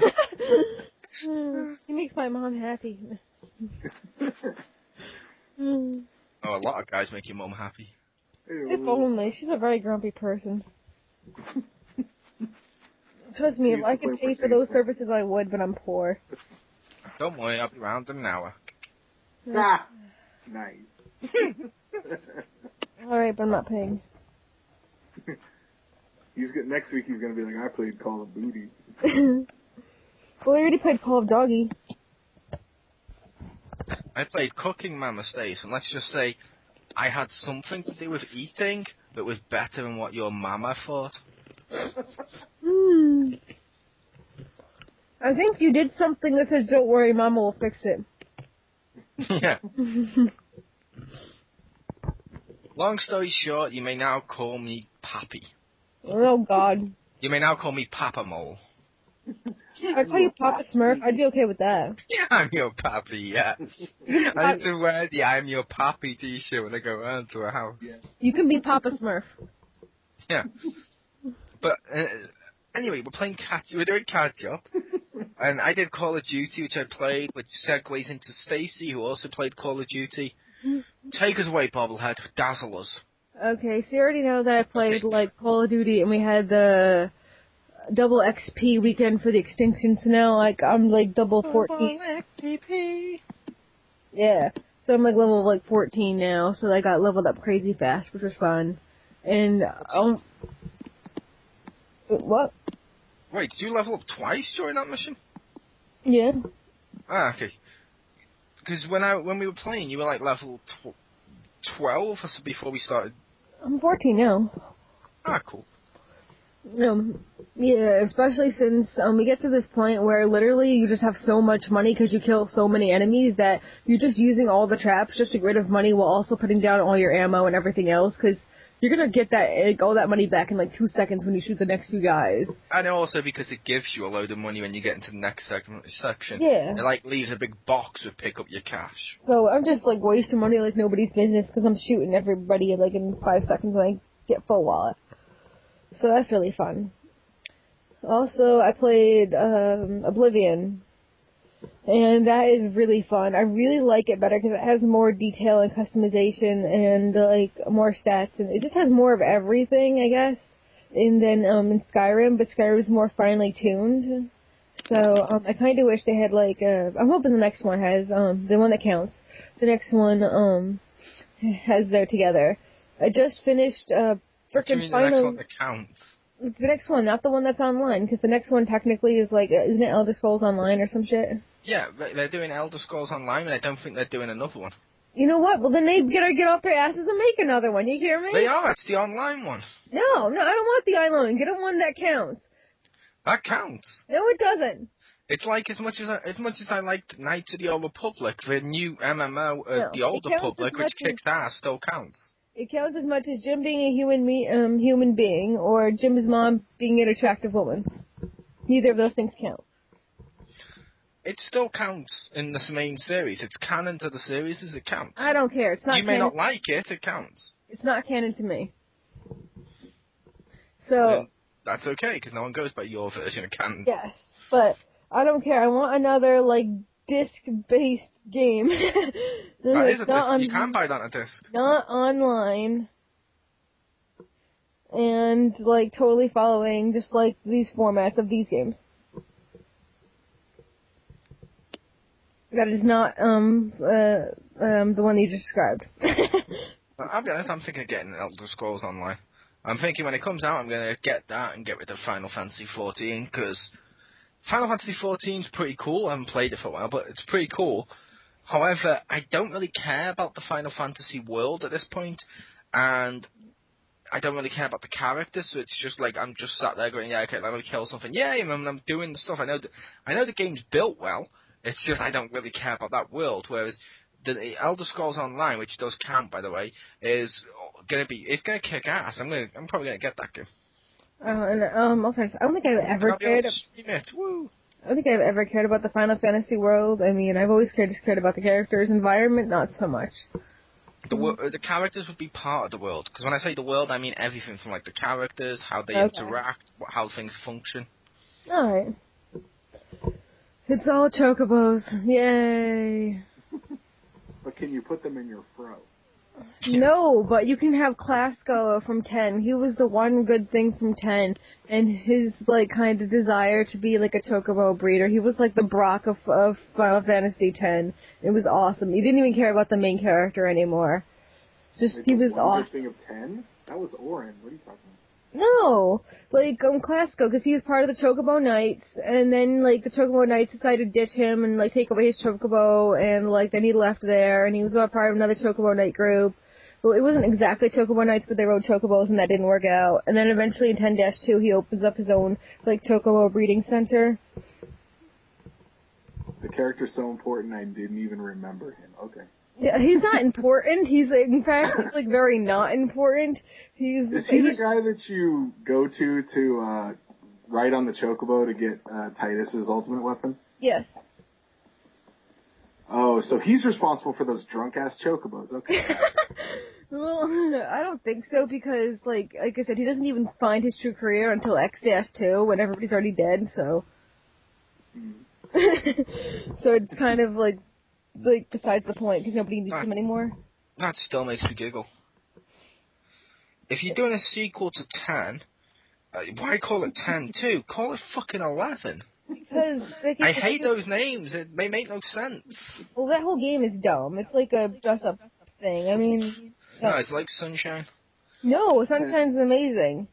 He makes my mom happy. Oh, a lot of guys make your mom happy. If only. She's a very grumpy person. Trust me, if I could pay for those services, I would, but I'm poor. Don't worry, I'll be around in an hour. Ah, nice. Alright, but I'm not paying. Next week he's gonna be like, I played Call of Duty. Well, I already played Call of Doggy. I played Cooking Mama's Days, and let's just say I had something to do with eating that was better than what your mama thought. I think you did something that says, don't worry, Mama will fix it. Yeah. Long story short, you may now call me Pappy. Oh, God. You may now call me Papa Mole. I'd call you Papa Smurf. I'd be okay with that. Yeah, I'm your pappy, yes. I used to wear the I'm your pappy t-shirt when I go around to a house. Yeah. You can be Papa Smurf. Yeah. But, anyway, we're doing catch-up. And I did Call of Duty, which I played, which segues into Stacy, who also played Call of Duty. Take us away, Bobblehead. Dazzle us. Okay, so you already know that I played, like, Call of Duty, and we had the double XP weekend for the extinction, so now, like, I'm, like, double 14. Double XP. Yeah, so I'm, like, level, like, 14 now, so I got leveled up crazy fast, which was fun. And, what? Wait, did you level up twice during that mission? Yeah. Ah, okay. Because when we were playing, you were, like, level 12 or so before we started. I'm 14 now. Ah, cool. Yeah, especially since we get to this point where literally you just have so much money because you kill so many enemies that you're just using all the traps just to get rid of money while also putting down all your ammo and everything else, because you're going to get all that money back in like 2 seconds when you shoot the next few guys. And also because it gives you a load of money when you get into the next section. Yeah. It like leaves a big box with pick up your cash. So I'm just like wasting money like nobody's business because I'm shooting everybody like in 5 seconds when I get full wallet. So that's really fun. Also, I played Oblivion, and that is really fun. I really like it better because it has more detail and customization and like more stats, and it just has more of everything, I guess, than in Skyrim. But Skyrim is more finely tuned. So I kind of wish they had like. I'm hoping the next one has the one that counts. The next one has their together. I just finished. What do you mean the next one that counts? The next one, not the one that's online, because the next one technically is like, isn't it Elder Scrolls Online or some shit? Yeah, they're doing Elder Scrolls Online, and I don't think they're doing another one. You know what? Well, then they gotta get off their asses and make another one. You hear me? They are. It's the online one. No, I don't want the online. Get a one that counts. That counts. No, it doesn't. It's like as much as I liked Knights of the Old Republic, the new MMO, No, the Old it counts Republic, as which much kicks ass, still counts. It counts as much as Jim being a human being, or Jim's mom being an attractive woman. Neither of those things count. It still counts in this main series. It's canon to the series, as it counts. I don't care. It's not. You may not like it. It counts. It's not canon to me. So. And that's okay, because no one goes by your version of canon. Yes, but I don't care. I want another disc-based game. That is a disc. You can buy that on a disc. Not online. And totally following just these formats of these games. That is not the one you just described. I'll be honest, I'm thinking of getting Elder Scrolls Online. I'm thinking when it comes out, I'm going to get that and get rid of Final Fantasy XIV, because Final Fantasy XIV is pretty cool. I haven't played it for a while, but it's pretty cool. However, I don't really care about the Final Fantasy world at this point, and I don't really care about the characters, so it's just I'm just sat there going, yeah, okay, let me kill something. Yay, and I'm doing the stuff. I know the game's built well. It's just I don't really care about that world. Whereas the Elder Scrolls Online, which does count by the way, is gonna kick ass. I'm probably gonna get that game. Okay, I don't think I've ever cared. Woo. I don't think I've ever cared about the Final Fantasy world. I mean, I've always cared about the characters, environment, not so much. The characters would be part of the world, because when I say the world, I mean everything from the characters, how they interact, how things function. All right. It's all chocobos. Yay. But can you put them in your fro? No, but you can have Clasco from 10. He was the one good thing from 10, and his kind of desire to be a chocobo breeder. He was the Brock of Final Fantasy 10. It was awesome. You didn't even care about the main character anymore. He was awesome. Good thing of 10? That was Orin. What are you talking about? No, Clasco, because he was part of the Chocobo Knights, and then the Chocobo Knights decided to ditch him and take away his Chocobo, and then he left there, and he was a part of another Chocobo Knight group. Well, it wasn't exactly Chocobo Knights, but they rode Chocobos, and that didn't work out. And then eventually in 10-2, he opens up his own Chocobo breeding center. The character's so important, I didn't even remember him. Okay. Yeah, he's not important. He's very not important. Is he the guy that you go to ride on the Chocobo to get Titus's ultimate weapon? Yes. Oh, so he's responsible for those drunk-ass Chocobos. Okay. Well, I don't think so, because, like I said, he doesn't even find his true career until X-2, when everybody's already dead, so... So it's kind of, besides the point, because nobody needs him anymore. That still makes me giggle. If you're doing a sequel to 10, why call it 10-2? Call it fucking 11. Because I hate those names. They make no sense. Well, that whole game is dumb. It's like a dress-up thing. I mean... No, it's like Sunshine. No, Sunshine's amazing.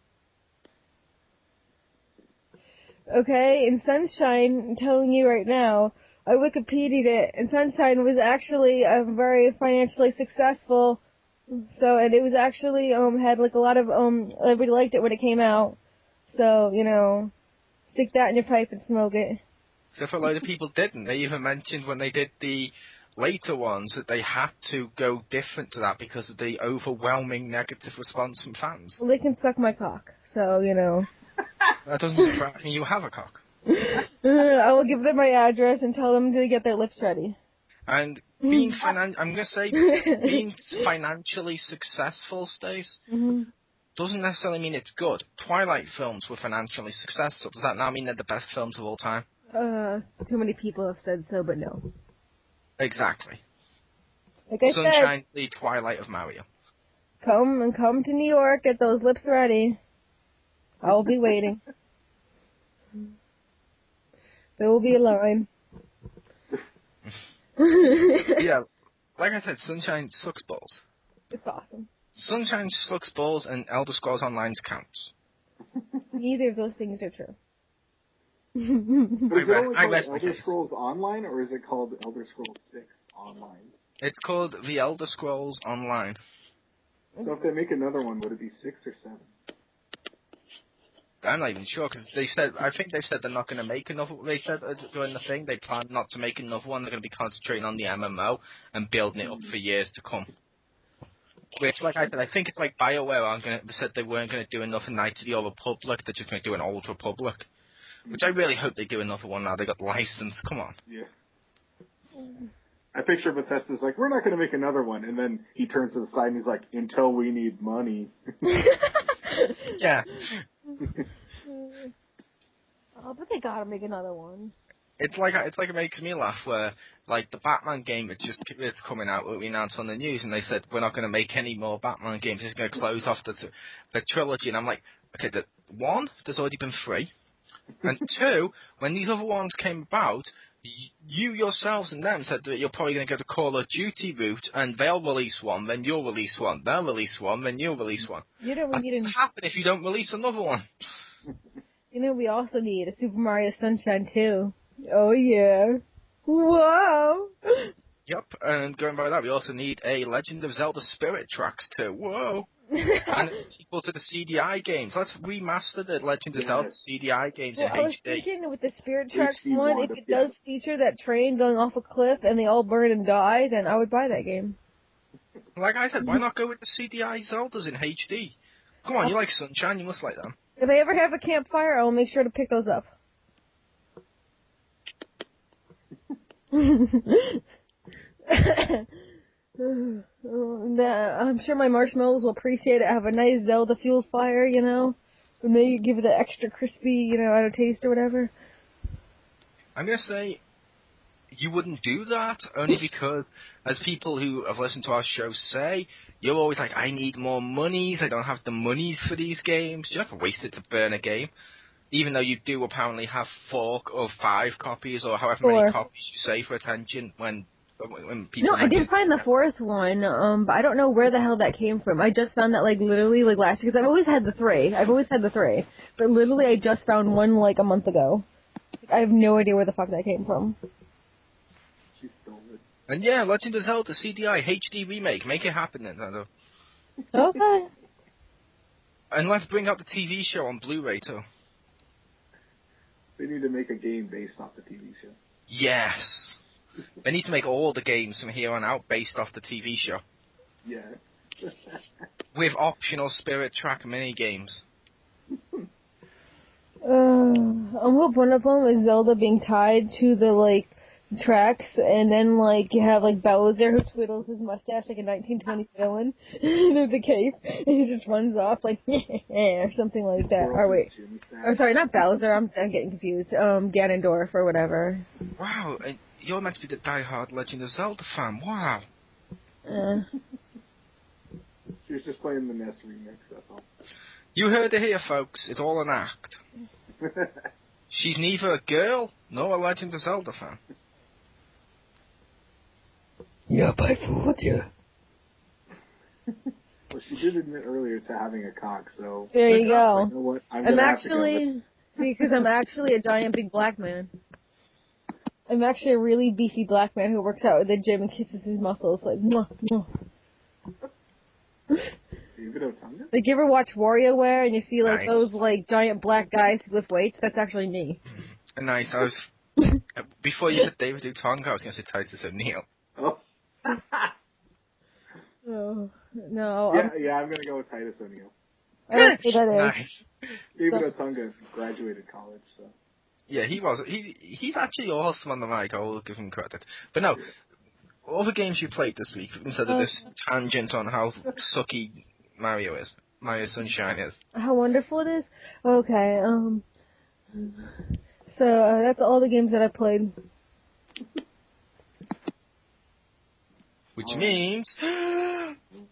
Okay, in Sunshine, I'm telling you right now, I Wikipedia'd it, and Sunshine was actually very financially successful. So, and it was actually, had a lot of, everybody liked it when it came out. So, stick that in your pipe and smoke it. Except for a lot of people didn't. They even mentioned when they did the later ones that they had to go different to that because of the overwhelming negative response from fans. Well, they can suck my cock, so, That doesn't surprise me. You have a cock. I will give them my address and tell them to get their lips ready. And being I'm going to say, being financially successful, Stace, doesn't necessarily mean it's good. Twilight films were financially successful. Does that now mean they're the best films of all time? Too many people have said so, but no. Exactly. Like I Sunshine's the Twilight of Mario. Come to New York, get those lips ready. I'll be waiting. There will be a line. Yeah, like I said, Sunshine sucks balls. It's awesome. Sunshine sucks balls and Elder Scrolls Online counts. Neither of those things are true. But is it only called Elder Scrolls Online, or is it called Elder Scrolls 6 Online? It's called The Elder Scrolls Online. So if they make another one, would it be 6 or 7? I'm not even sure, because I think they've said they're not going to make another, they said during the thing, they plan not to make another one, they're going to be concentrating on the MMO and building it up for years to come. Which, like I said, I think it's like BioWare said they weren't going to do another Knights of the Old Republic, they're just going to do an Old Republic. Which I really hope they do another one now they got the license, come on. Yeah. I picture Bethesda's like, we're not going to make another one, and then he turns to the side and he's like, until we need money. Yeah. Oh, but they gotta make another one. It's like it makes me laugh where, like, the Batman game, it's coming out, we announced on the news, and they said, we're not going to make any more Batman games, it's going to close off the trilogy, and I'm like, okay, one, there's already been 3, and 2, when these other ones came about, you yourselves and them said that you're probably going to go the Call of Duty route, and they'll release one, then you'll release one, they'll release one, then you'll release one. You know, That doesn't happen if you don't release another one. You know, we also need a Super Mario Sunshine 2. Oh, yeah. Whoa! Yep, and going by that, we also need a Legend of Zelda Spirit Tracks 2. Whoa! And it's equal to the CDI games. Let's remaster the Legend of Zelda CDI games in HD. I was thinking with the Spirit Tracks HD one, if it does feature that train going off a cliff and they all burn and die, then I would buy that game. Like I said, why not go with the CDI Zeldas in HD? Come on, you like Sunshine, you must like them. If I ever have a campfire, I'll make sure to pick those up. I'm sure my marshmallows will appreciate it. Have a nice Zelda fueled fire, you know, and maybe give it the extra crispy, you know, taste or whatever. I'm gonna say you wouldn't do that only because, as people who have listened to our show say, you're always like, I need more monies. I don't have the monies for these games. You have to waste it to burn a game, even though you do apparently have 4 or 5 copies or however many copies you say for attention when people. No, I did find the 4th one, but I don't know where the hell that came from. I just found that, like, literally, like, last year, because I've always had the 3. But literally I just found one, like, a month ago. I have no idea where the fuck that came from. She stole it. And yeah, Legend of Zelda CDI HD remake. Make it happen, Nintendo. Okay. And let's bring out the TV show on Blu-ray, too. They need to make a game based off the TV show. Yes. They need to make all the games from here on out based off the TV show. Yes. With optional Spirit Track mini-games. I'm hoping one of them is Zelda being tied to the, like, tracks, and then, like, you have, like, Bowser who twiddles his mustache like a 1920s villain in the cape, and he just runs off, like, or something like that. Or wait. Oh, sorry, not Bowser, I'm getting confused. Ganondorf or whatever. Wow, you're meant to be the die-hard Legend of Zelda fan, wow. She was just playing the NES remix, that's all. You heard it here, folks, it's all an act. She's neither a girl nor a Legend of Zelda fan. Yep, I fooled you. Well, she did admit earlier to having a cock, so... There you go. You know what? I'm actually... See, because I'm actually a giant big black man. I'm actually a really beefy black man who works out at the gym and kisses his muscles, like, mwah, mwah. Like, you ever watch WarioWare and you see, like, those, like, giant black guys who lift weights? That's actually me. Nice, I was... Before you said David Utonga, I was going to say Titus O'Neill. Oh. Oh, no. Yeah, I'm going to go with Titus O'Neill. I don't think that is. Nice. David Otunga graduated college, so... Yeah, he was. He's actually awesome on the mic, I will give him credit. But no, all the games you played this week, instead of this tangent on how sucky Mario Sunshine is. How wonderful it is? Okay, so that's all the games that I played. Which means,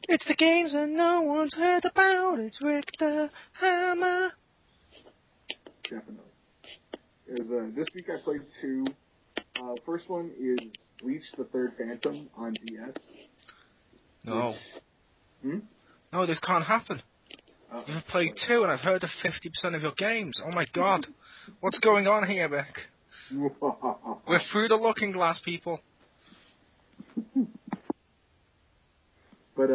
it's the games that no one's heard about, it's Rick the Hammer. Definitely. This week I played 2. First one is Bleach the Third Phantom on DS. No. No, this can't happen. You've played 2 and I've heard of 50% of your games. Oh my god. What's going on here, Rick? We're through the looking glass, people. But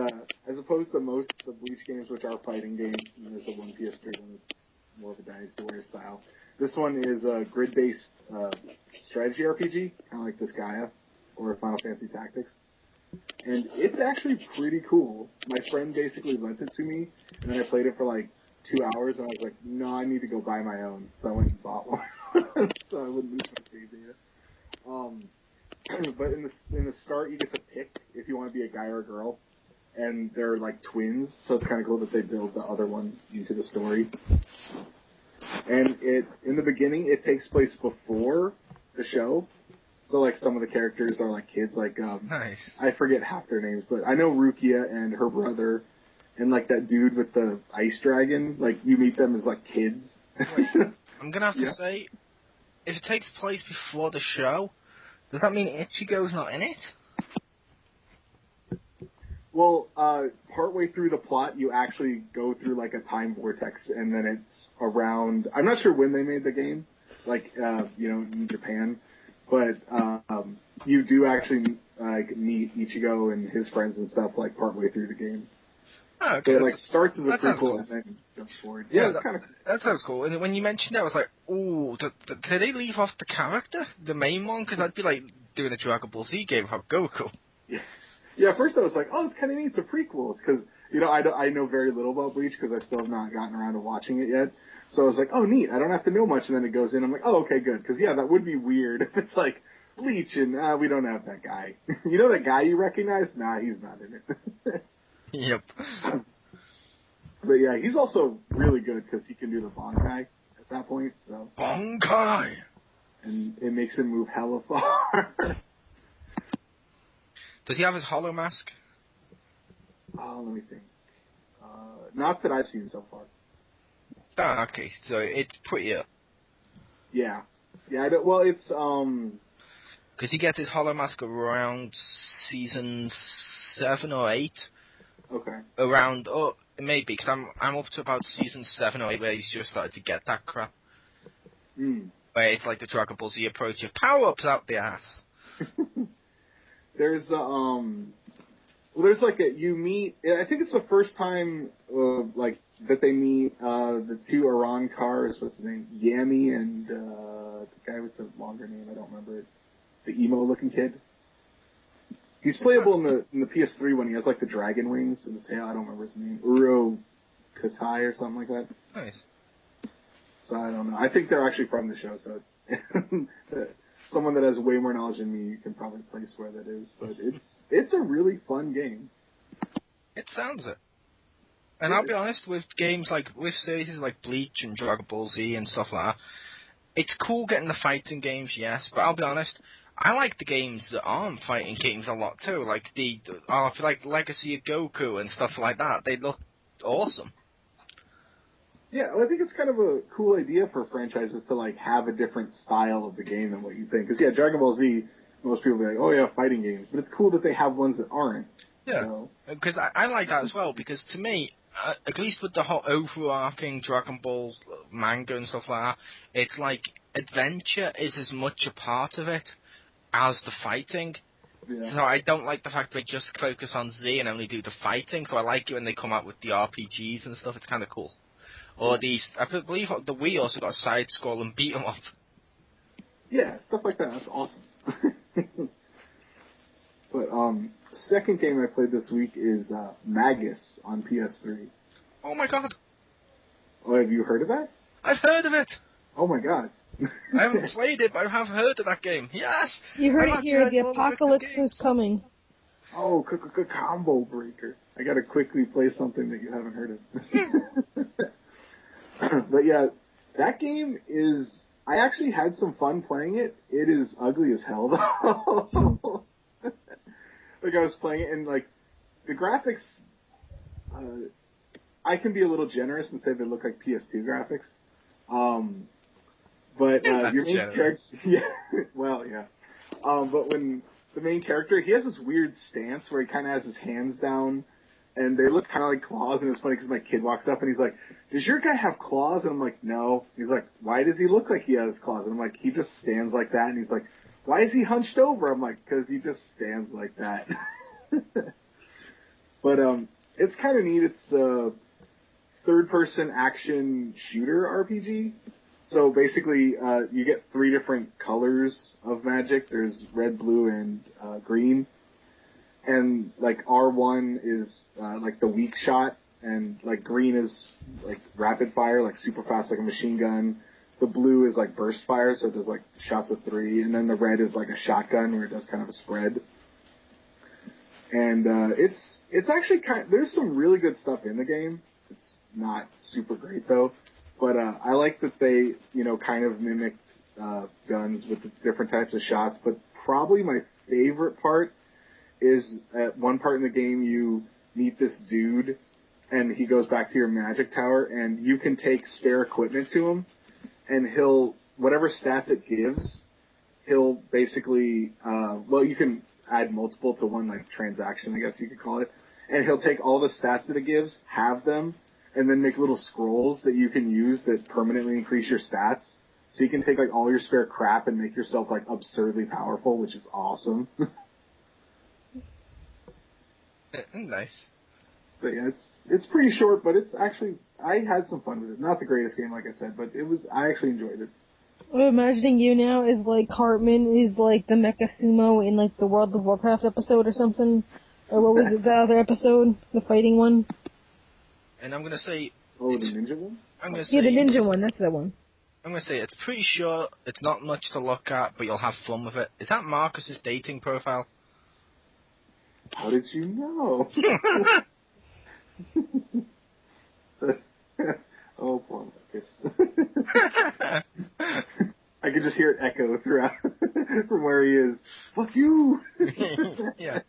as opposed to most of the Bleach games, which are fighting games, and there's the One PS3 one that's more of a Dynasty Warrior style. This one is a grid-based strategy RPG, kind of like this Gaia or Final Fantasy Tactics. And it's actually pretty cool. My friend basically lent it to me, and then I played it for like 2 hours, and I was like, no, I need to go buy my own. So I went and bought one, so I wouldn't lose my save data. But in the start, you get to pick if you want to be a guy or a girl, and they're like twins, so it's kind of cool that they build the other one into the story. And in the beginning, it takes place before the show. So, like, some of the characters are, like, kids, like, Nice. I forget half their names, but I know Rukia and her brother, and, like, that dude with the ice dragon, like, you meet them as, like, kids. Wait, I'm gonna have to say, if it takes place before the show, does that mean Ichigo's not in it? Well, partway through the plot, you actually go through, like, a time vortex, and then it's around, I'm not sure when they made the game, like, in Japan. But you do actually meet Ichigo and his friends and stuff like partway through the game. Oh, okay. So it like starts as a prequel cool. and then jumps forward. Yeah, it's kind of that sounds cool. And when you mentioned that, I was like, ooh, did they leave off the character, the main one? Because that'd be like doing a Dragon Ball Z game without Goku. Yeah. At first I was like, oh, it's kind of neat. It's a prequel. Because I know very little about Bleach because I still have not gotten around to watching it yet. So I was like, oh, neat. I don't have to know much. And then it goes in. I'm like, oh, okay, good. Because, that would be weird if it's like Bleach and we don't have that guy. You know that guy you recognize? Nah, he's not in it. Yep. But, yeah, he's also really good because he can do the Bankai at that point. So Bankai! And it makes him move hella far. Does he have his hollow mask? Oh, let me think. Not that I've seen so far. Ah, okay, so it's prettier. Yeah. Yeah, well, it's, Because he gets his hollow mask around season 7 or 8. Okay. Around, maybe, because I'm up to about season 7 or 8 where he's just started to get that crap. Where it's like the Dragon Ball Z approach of power-ups out the ass. There's, there's like you meet, I think it's the first time, that they meet, the two Arankars, what's his name? Yami and, the guy with the longer name, I don't remember it. The emo-looking kid. He's playable in the PS3 when he has, like, the dragon wings and the tail, I don't remember his name. Uro Katai or something like that. Nice. So I don't know. I think they're actually from the show, so someone that has way more knowledge than me can probably place where that is. But it's a really fun game. It sounds it. And I'll be honest, with games with series like Bleach and Dragon Ball Z and stuff like that, it's cool getting the fighting games, yes, but I'll be honest, I like the games that aren't fighting games a lot too, like like Legacy of Goku and stuff like that. They look awesome. Yeah, well, I think it's kind of a cool idea for franchises to like have a different style of the game than what you think. Because Dragon Ball Z, most people will be like, oh yeah, fighting games, but it's cool that they have ones that aren't. Yeah, because I like that as well, because to me, at least with the whole overarching Dragon Ball manga and stuff like that, it's like adventure is as much a part of it as the fighting. Yeah. So I don't like the fact they just focus on Z and only do the fighting, so I like it when they come out with the RPGs and stuff, it's kind of cool. Or I believe the Wii also got a side-scroll and beat 'em up. Yeah, stuff like that, that's awesome. But, second game I played this week is Magus on PS3. Oh my god. Oh, have you heard of that? I've heard of it! Oh my god. I haven't played it, but I have heard of that game. Yes! You heard it here, the apocalypse is coming. Oh, combo breaker. I gotta quickly play something that you haven't heard of. But yeah, that game is, I actually had some fun playing it. It is ugly as hell though. Like I was playing it and like, the graphics, I can be a little generous and say they look like PS2 graphics. But your main character, but when the main character, he has this weird stance where he kind of has his hands down, and they look kind of like claws. And it's funny because my kid walks up and he's like, "Does your guy have claws?" And I'm like, "No." He's like, "Why does he look like he has claws?" And I'm like, "He just stands like that." And he's like, "Why is he hunched over?" I'm like, "Because he just stands like that." But it's kind of neat. It's third-person action shooter RPG. So basically, you get 3 different colors of magic. There's red, blue, and green. And like R1 is like the weak shot, and like green is like rapid fire, like super fast, like a machine gun. The blue is like burst fire, so it does like shots of 3, and then the red is like a shotgun where it does kind of a spread. And it's actually there's some really good stuff in the game. It's not super great though, but I like that they kind of mimicked guns with the different types of shots. But probably my favorite part is at one part in the game you meet this dude, and he goes back to your magic tower, and you can take spare equipment to him, and whatever stats it gives, he'll basically, you can add multiple to one, like, transaction, I guess you could call it, and he'll take all the stats that it gives, have them, and then make little scrolls that you can use that permanently increase your stats. So you can take, like, all your spare crap and make yourself, like, absurdly powerful, which is awesome. Nice. But yeah, it's pretty short, but it's actually, I had some fun with it. Not the greatest game, like I said, but I actually enjoyed it. I'm imagining you now as like Cartman is like the mecha sumo in like the World of Warcraft episode or something. Or what was it, the other episode? The fighting one? And I'm gonna say... Oh, the ninja one? I'm gonna say... Yeah, the ninja one, that's the one. I'm gonna say it's pretty sure it's not much to look at, but you'll have fun with it. Is that Marcus's dating profile? How did you know? Oh, poor Marcus. I could just hear it echo throughout from where he is. Fuck you! Yeah.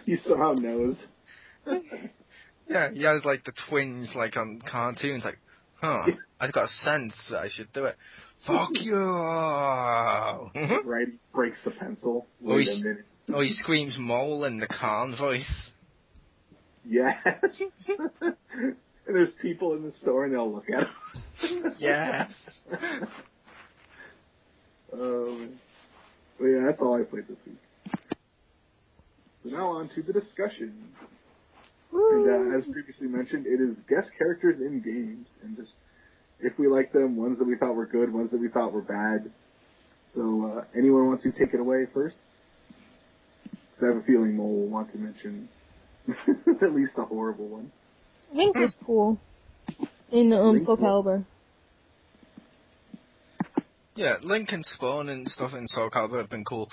He somehow knows. Yeah, he has like the twinge like on cartoons, like, I've got a sense that I should do it. Fuck you! Right, he breaks the pencil. Or he screams mole in the Khan voice. Yes. And there's people in the store and they'll look at him. Yes. But yeah, that's all I played this week. So now on to the discussion. And as previously mentioned, it is guest characters in games, and just if we like them, ones that we thought were good, ones that we thought were bad. So anyone wants to take it away first? Because I have a feeling Mole will want to mention at least a horrible one. Link was cool in Soul Calibur. Yeah, Link and Spawn and stuff in Soul Calibur have been cool.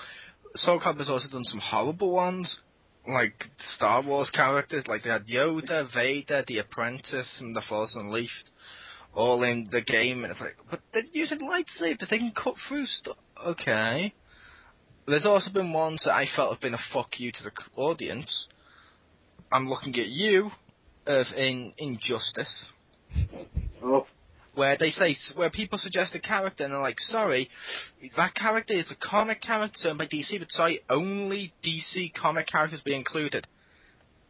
Soul Calibur's also done some horrible ones, like Star Wars characters, like they had Yoda, Vader, The Apprentice, and The Force Unleashed, all in the game, and it's like, but they're using lightsabers, they can cut through stuff. Okay. There's also been ones that I felt have been a fuck you to the audience. I'm looking at you, in Injustice. Oh. Where people suggest a character and they're like, sorry, that character is a comic character owned by DC, but sorry, only DC comic characters be included.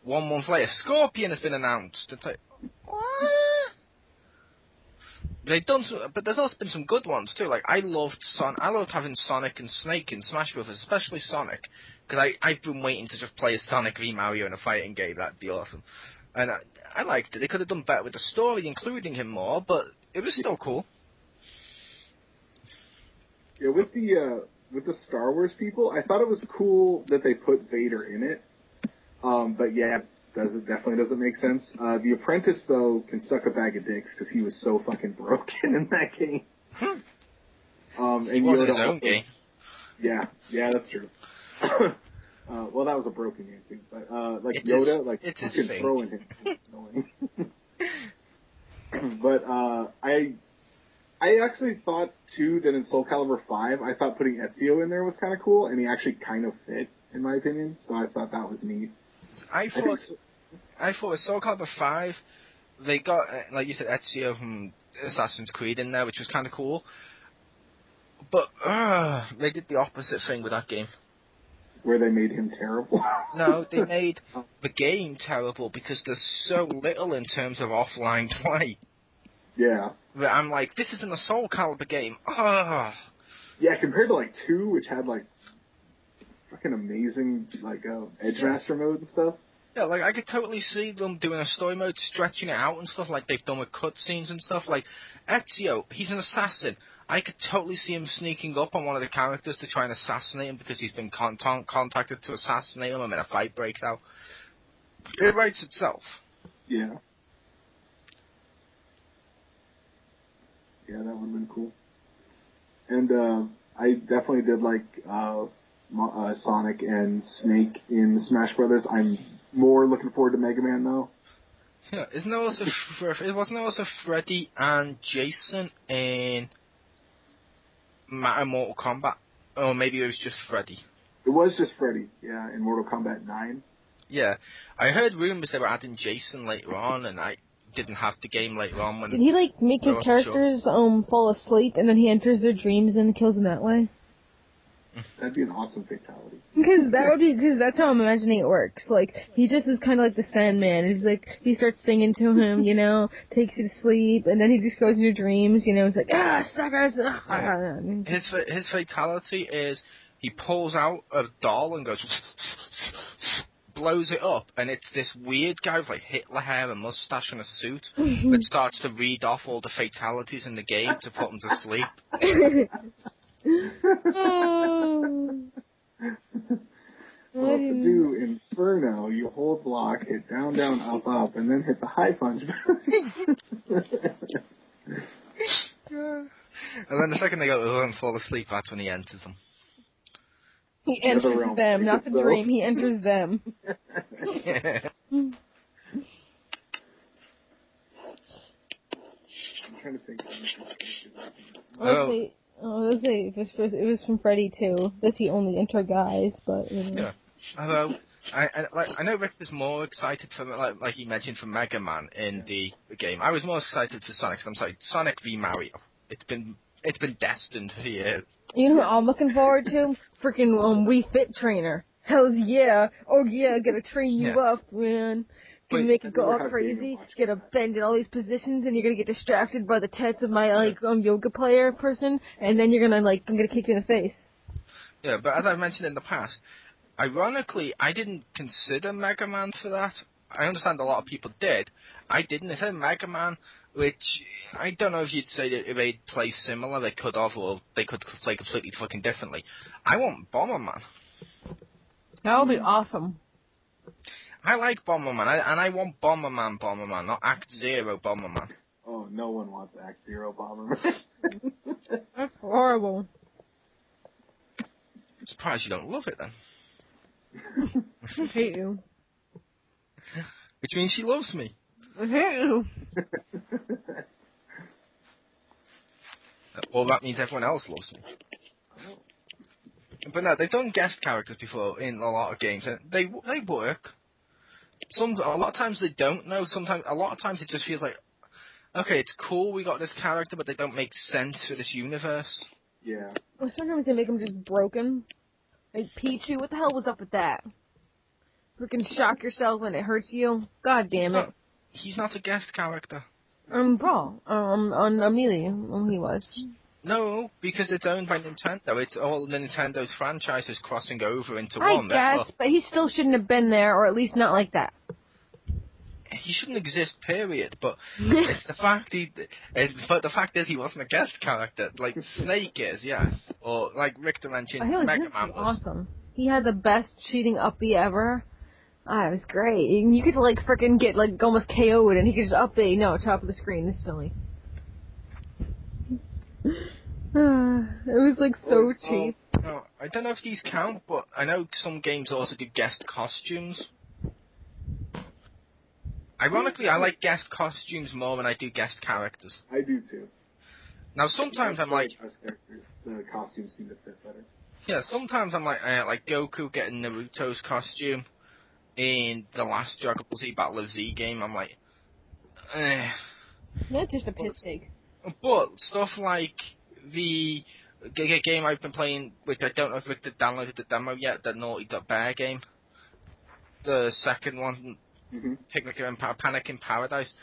1 month later, Scorpion has been announced. It's like, what? They've done but there's also been some good ones too. Like, I loved having Sonic and Snake in Smash Bros., especially Sonic, because I've been waiting to just play as Sonic v Mario in a fighting game. That'd be awesome. And I liked it. They could have done better with the story, including him more, but it was still cool. Yeah, with the Star Wars people, I thought it was cool that they put Vader in it. But yeah, definitely doesn't make sense. The Apprentice, though, can suck a bag of dicks because he was so fucking broken in that game. And He was in his own game. Yeah, that's true. Well, that was a broken game too. But Yoda, fucking throwing him. But I actually thought too that in Soul Calibur 5, I thought putting Ezio in there was kind of cool, and he actually kind of fit, in my opinion. So I thought that was neat. I thought with Soul Calibur 5, they got, like you said, Ezio from Assassin's Creed in there, which was kind of cool. But they did the opposite thing with that game. Where they made him terrible? No, they made the game terrible because there's so little in terms of offline play. Yeah. But I'm like, this isn't a Soul Calibur game. Yeah, compared to 2, which had fucking amazing Edge Master mode and stuff. Yeah, like, I could totally see them doing a story mode, stretching it out and stuff like they've done with cutscenes and stuff. Like, Ezio, he's an assassin. I could totally see him sneaking up on one of the characters to try and assassinate him because he's been contacted to assassinate him and then a fight breaks out. It writes itself. Yeah. Yeah, that would have been cool. And I definitely did like Sonic and Snake in Smash Brothers. I'm more looking forward to Mega Man though. Yeah, isn't there also wasn't there also Freddy and Jason in Mortal Kombat? Or maybe it was just Freddy. It was just Freddy, yeah, in Mortal Kombat 9. Yeah, I heard rumors they were adding Jason later on, and I didn't have the game later on. When Did he like make his characters fall asleep and then he enters their dreams and kills them that way? That'd be an awesome fatality. Because that's how I'm imagining it works. Like, he just is kind of like the Sandman. He's like, he starts singing to him, you know, takes you to sleep, and then he just goes into dreams, you know, it's like, suckers! Yeah. His fatality is, he pulls out a doll and goes, blows it up, and it's this weird guy with like Hitler hair and mustache and a suit that starts to read off all the fatalities in the game to put him to sleep. Well, to do Inferno, you hold block, hit down, down, up, up, and then hit the high punch. And then the second they go and fall asleep, that's when he enters them. He enters them, not the dream, he enters them. I'm trying to think. It was from Freddy too. Does he only enter guys? But you know. Yeah. Although I know Rick was more excited for like he mentioned for Mega Man in the game. I was more excited for Sonic. I'm sorry, Sonic v Mario. It's been destined for years. You know what I'm looking forward to? Freaking Wii Fit Trainer. Hells yeah! Oh yeah, gotta train you up, man. Gonna make it go all crazy. Get a bend in all these positions, and you're gonna get distracted by the tits of my yoga player person, and then you're gonna I'm gonna kick you in the face. Yeah, but as I've mentioned in the past, ironically, I didn't consider Mega Man for that. I understand a lot of people did. I didn't. I said Mega Man, which I don't know if you'd say that they'd play similar. They could have, or they could play completely fucking differently. I want Bomberman. That would be awesome. I like Bomberman, and I want Bomberman, not Act Zero Bomberman. Oh, no one wants Act Zero Bomberman. That's horrible. I'm surprised you don't love it then. I hate you. Which means she loves me. I hate you. Well, that means everyone else loves me. But no, they've done guest characters before in a lot of games, and they work. A lot of times they don't know. A lot of times it just feels like, okay, it's cool we got this character, but they don't make sense for this universe. Yeah. Well, sometimes they make them just broken. Like Pichu, what the hell was up with that? Freaking shock yourself when it hurts you. God damn it. He's not a guest character. Paul. On Amelia, he was. No, because it's owned by Nintendo. It's all Nintendo's franchises crossing over into one. I guess, but he still shouldn't have been there, or at least not like that. He shouldn't exist, period. But it's the fact but the fact is he wasn't a guest character. Like Snake is, yes, or like Richter mentioned, Mega Man was. Awesome. He had the best cheating uppie ever. It was great. You could freaking get almost KO'd, and he could just up B. No, top of the screen. It's silly. It was so cheap. No, I don't know if these count, but I know some games also do guest costumes. Ironically, I like guest costumes more than I do guest characters. I do too. Now sometimes I'm like, the costumes seem to fit better. Yeah, sometimes I'm like Goku getting Naruto's costume in the last Dragon Ball Z Battle of Z game. I'm like, That's just a piss take. But stuff like the game I've been playing, which I don't know if Victor downloaded the demo yet, the Naughty Bear game, the second one, Panic in Paradise.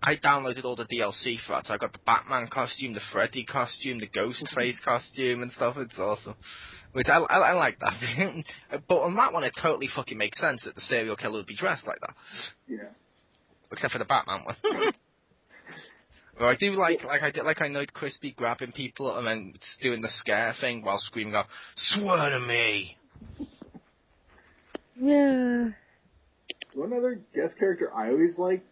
I downloaded all the DLC for that. So I got the Batman costume, the Freddy costume, the Ghostface costume and stuff. It's awesome. Which I like that. But on that one, it totally fucking makes sense that the serial killer would be dressed like that. Yeah. Except for the Batman one. Well, I do I know Crispy grabbing people and then doing the scare thing while screaming out, "Swear to me!" Yeah. One other guest character I always liked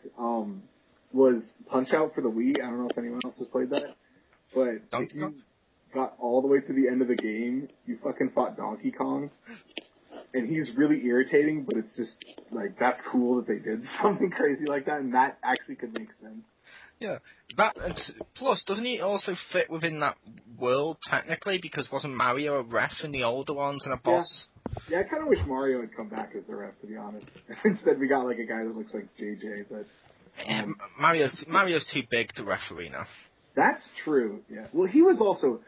was Punch-Out for the Wii. I don't know if anyone else has played that. But Donkey if you Kong? got all the way to the end of the game, you fucking fought Donkey Kong. And he's really irritating, but it's just, like, that's cool that they did something crazy like that, and that actually could make sense. Yeah. Plus, doesn't he also fit within that world, technically? Because wasn't Mario a ref in the older ones and a boss? Yeah, I kind of wish Mario had come back as the ref, to be honest. Instead, we got, like, a guy that looks like JJ, but... Mario's too big to referee now. That's true, yeah. Well, he was also...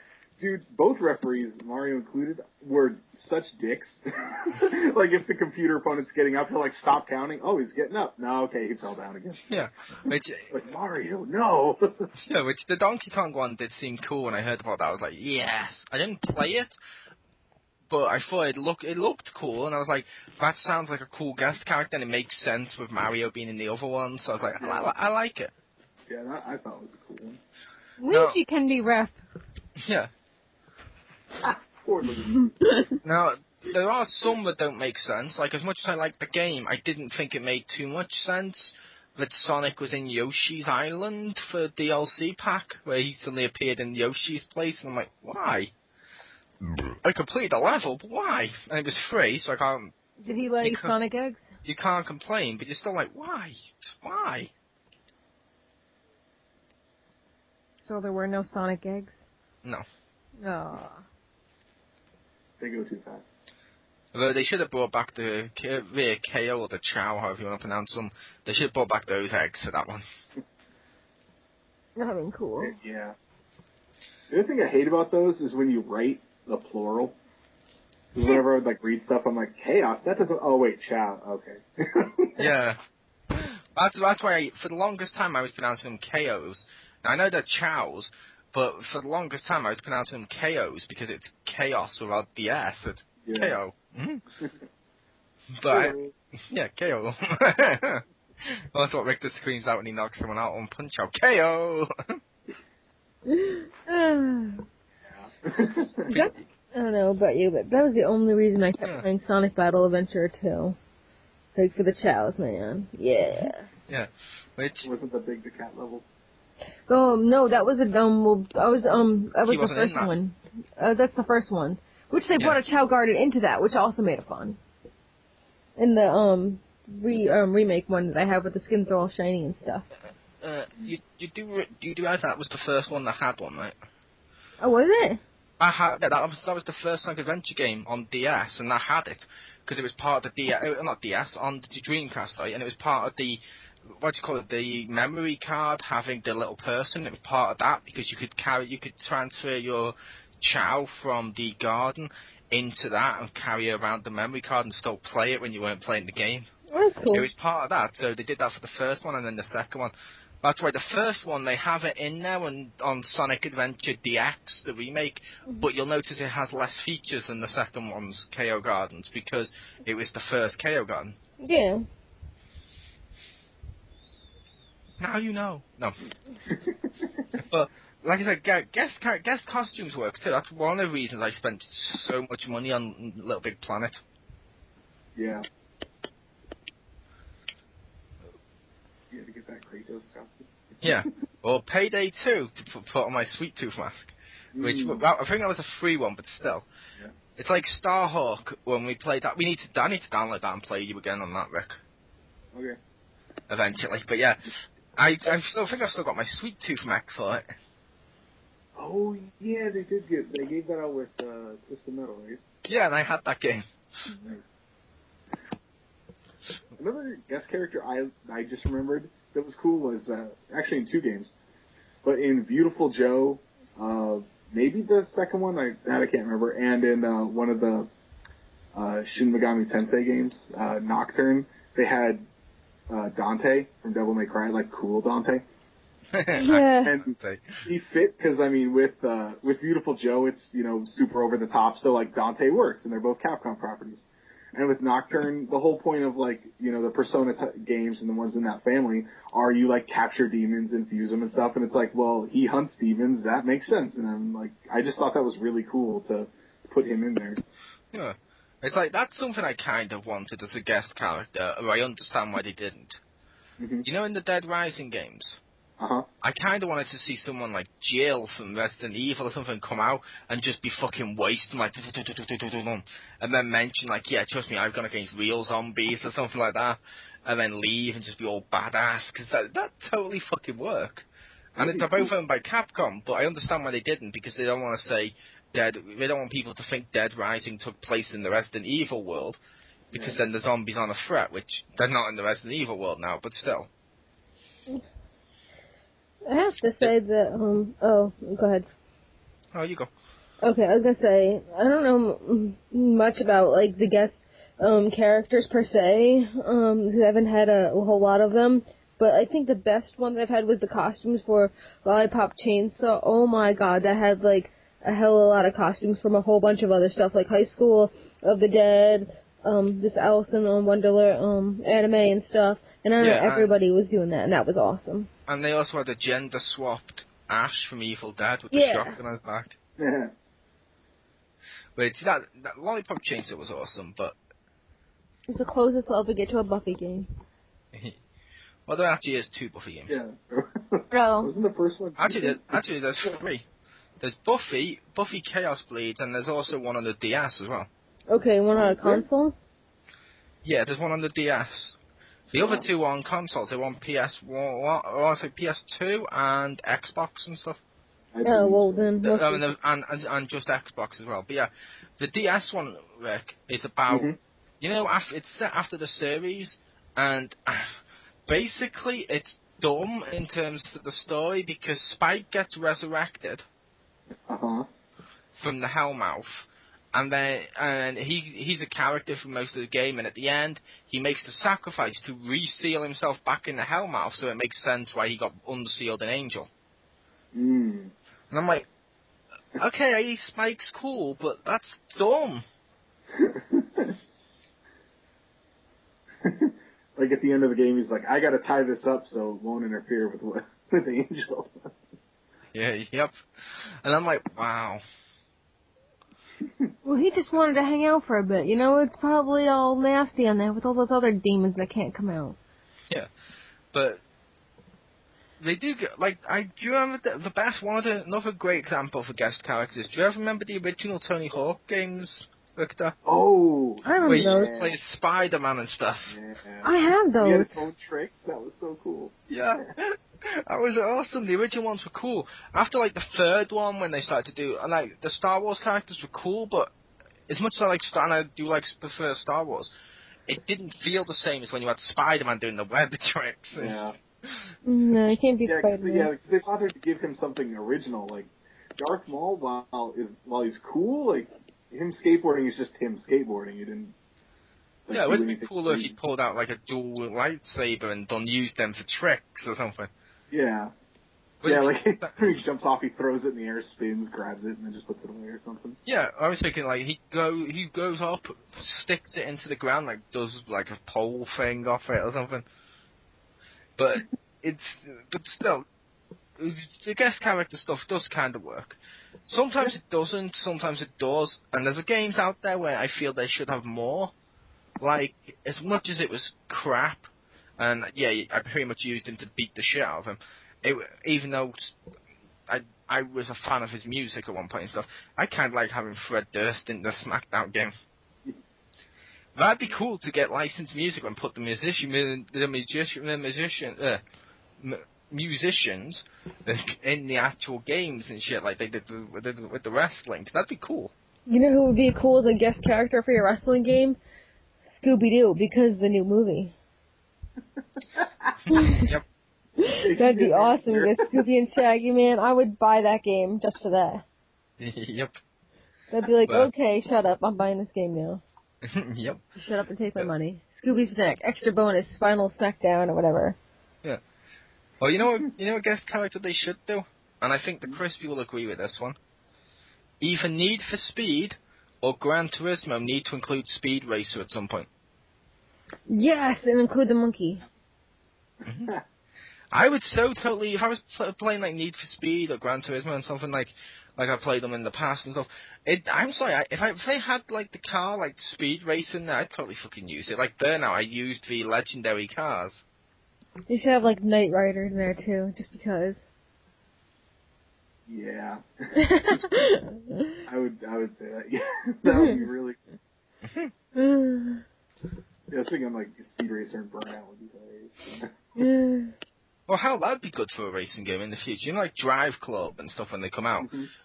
Dude, both referees, Mario included, were such dicks. Like, if the computer opponent's getting up, he'll, like, stop counting. Oh, he's getting up. No, okay, he fell down again. Yeah. Which, it's like, Mario, no! Yeah, which the Donkey Kong one did seem cool when I heard about that. I was like, yes! I didn't play it, but I thought it looked cool, and I was like, that sounds like a cool guest character, and it makes sense with Mario being in the other one, so I was like, I like it. Yeah, that I thought was a cool one. Luigi can be ref. Yeah. Poor Luigi. Now, there are some that don't make sense. Like, as much as I like the game, I didn't think it made too much sense that Sonic was in Yoshi's Island for DLC pack, where he suddenly appeared in Yoshi's place, and I'm like, why? I completed the level, but why? And it was free, so I can't... Did he lay Sonic eggs? You can't complain, but you're still like, why? Why? So there were no Sonic eggs? No. Oh. They go too fast. Although they should have brought back the KO or the Chow, however you want to pronounce them. They should have brought back those eggs for that one. That would have been cool. Yeah. The other thing I hate about those is when you write the plural. Because whenever I would, like, read stuff, I'm like, chaos, that doesn't... Oh, wait, Chow. Okay. Yeah. That's why, for the longest time, I was pronouncing them KOs. Now, I know they're Chows, but for the longest time, I was pronouncing them KOs because it's chaos without the S. It's KO. Mm-hmm. But, yeah, KO. Well, that's what Richter screams out when he knocks someone out on Punch-Out. KO! I don't know about you, but that was the only reason I kept playing Sonic Battle Adventure 2. Like, for the chows, man. Yeah. Yeah. Which... Wasn't the Big the Cat levels? Oh, no, that was that was the first one. That's the first one. Which they brought a Chow Garden into that, which also made it fun. In the, remake one that I have with the skins are all shiny and stuff. You do realize that was the first one that had one, right? Oh, was it? That was the first Sonic Adventure game on DS, and I had it because it was part of the not DS, on the Dreamcast, right? And it was part of the the memory card having the little person. It was part of that because you could transfer your Chow from the garden into that and carry around the memory card and still play it when you weren't playing the game. Oh, that's cool. It was part of that, so they did that for the first one and then the second one. That's why the first one, they have it in there on Sonic Adventure DX, the remake, but you'll notice it has less features than the second one's KO Gardens, because it was the first KO Garden. Yeah. Now you know. No. But, like I said, guest costumes works too. That's one of the reasons I spent so much money on Little Big Planet. Yeah. You had to get that Kratos costume. Yeah. Or Payday 2 to put on my Sweet Tooth mask. Which, well, I think that was a free one, but still. Yeah. It's like Starhawk when we played that. I need to download that and play you again on that, Rick. Okay. Eventually. But yeah, I still think I've still got my Sweet Tooth mech for it. Oh, yeah, they gave that out with Twisted Metal, right? Yeah, and I had that game. Nice. Another guest character I just remembered that was cool was actually in two games, but in Beautiful Joe, maybe the second one, I can't remember, and in one of the Shin Megami Tensei games, Nocturne, they had Dante from Devil May Cry, like cool Dante. Yeah. And he fit because with Beautiful Joe, it's super over the top, so like Dante works, and they're both Capcom properties. And with Nocturne, the whole point of the Persona games and the ones in that family are you like capture demons and fuse them and stuff, and it's like, well, he hunts demons, that makes sense. And I'm like, I just thought that was really cool to put him in there. Yeah. It's like, that's something I kind of wanted as a guest character, or I understand why they didn't. Mm-hmm. You know, in the Dead Rising games, I kind of wanted to see someone like Jill from Resident Evil or something come out and just be fucking wasting, like, and then mention, like, yeah, trust me, I've gone against real zombies or something like that, and then leave and just be all badass, because that totally fucking work. And they're both owned by Capcom, but I understand why they didn't, because they don't want to say they don't want people to think Dead Rising took place in the Resident Evil world, because then the zombies aren't a threat, which they're not in the Resident Evil world now, but still. I have to say that, oh, go ahead. Oh, you go. Okay, I was gonna say, I don't know much about, like, the guest, characters per se, because I haven't had a whole lot of them, but I think the best one that I've had was the costumes for Lollipop Chainsaw. Oh my god, that had, like, a hell of a lot of costumes from a whole bunch of other stuff, like High School of the Dead, this Alice in Wonderland, anime and stuff, and I know everybody was doing that, and that was awesome. And they also had a gender-swapped Ash from Evil Dead with the shotgun on his back. Yeah. But that Lollipop Chainsaw was awesome, but... It's the closest I'll ever get to a Buffy game. Well, there actually is 2 Buffy games. Yeah. Oh. Wasn't the first one? Actually, there's 3. There's Buffy Chaos Bleeds, and there's also one on the DS as well. Okay, one on a console? Yeah, there's one on the DS. The other 2 are on consoles. They were on PS2 and Xbox and stuff. Yeah, well then. And just Xbox as well. But yeah, the DS one, Rick, is about it's set after the series, and basically it's dumb in terms of the story because Spike gets resurrected from the Hellmouth. And he's a character for most of the game, and at the end, he makes the sacrifice to reseal himself back in the Hellmouth, so it makes sense why he got unsealed an angel. Mm. And I'm like, okay, Spike's cool, but that's dumb. Like at the end of the game, he's like, I gotta tie this up so it won't interfere with the angel. Yep. And I'm like, wow. Well, he just wanted to hang out for a bit. It's probably all nasty on there with all those other demons that can't come out. Yeah, but they do get, like, do you remember the best, another great example for guest characters, do you ever remember the original Tony Hawk games, Victor? Oh! I remember where you those. used to play Spider-Man and stuff. Yeah. I have those. He had his own tricks, that was so cool. Yeah. That was awesome. The original ones were cool. After, like, the third one, when they started to do... And, like, the Star Wars characters were cool, but as much as I like Star... And I do, like, prefer Star Wars, it didn't feel the same as when you had Spider-Man doing the web tricks. Yeah. No, you can't be Spider-Man. Yeah, they bothered to give him something original. Like, Darth Maul, while he's cool, like, him skateboarding is just him skateboarding. He didn't... Like, yeah, it would be cooler if he pulled out, like, a dual lightsaber and used them for tricks or something. Yeah. Like, he jumps off, he throws it in the air, spins, grabs it, and then just puts it away or something. Yeah, I was thinking, like, he goes up, sticks it into the ground, like, does, like, a pole thing off it or something. But still, the guest character stuff does kind of work. Sometimes it doesn't, sometimes it does, and there's games out there where I feel they should have more. Like, as much as it was crap, and yeah, I pretty much used him to beat the shit out of him. Even though I was a fan of his music at one point and stuff, I kind of like having Fred Durst in the SmackDown game. That'd be cool to get licensed music and put the musicians in the actual games and shit like they did with the wrestling. That'd be cool. You know who would be cool as a guest character for your wrestling game? Scooby-Doo, because of the new movie. Yep. That'd be awesome. Get Scooby and Shaggy, man. I would buy that game just for that. Yep. That'd be like, okay, shut up. I'm buying this game now. Yep. Shut up and take my money. Scooby Snack, extra bonus, final smackdown or whatever. Yeah. Well, you know what guest character they should do? And I think the Crispy will agree with this one. Either Need for Speed or Gran Turismo need to include Speed Racer at some point. Yes, and include the monkey. I would so totally, if I was playing like Need for Speed or Gran Turismo and something like I've played them in the past and stuff, I'm sorry, if they had like the car, like Speed Racing, I'd totally fucking use it. Like Burnout, I used the legendary cars. You should have like Knight Rider in there too, just because. Yeah. I would say that. Yeah, that would be really. Yeah, I was thinking like Speed Racer and Burnout would be hilarious. Well, hell, that'd be good for a racing game in the future. You know, like Drive Club and stuff when they come out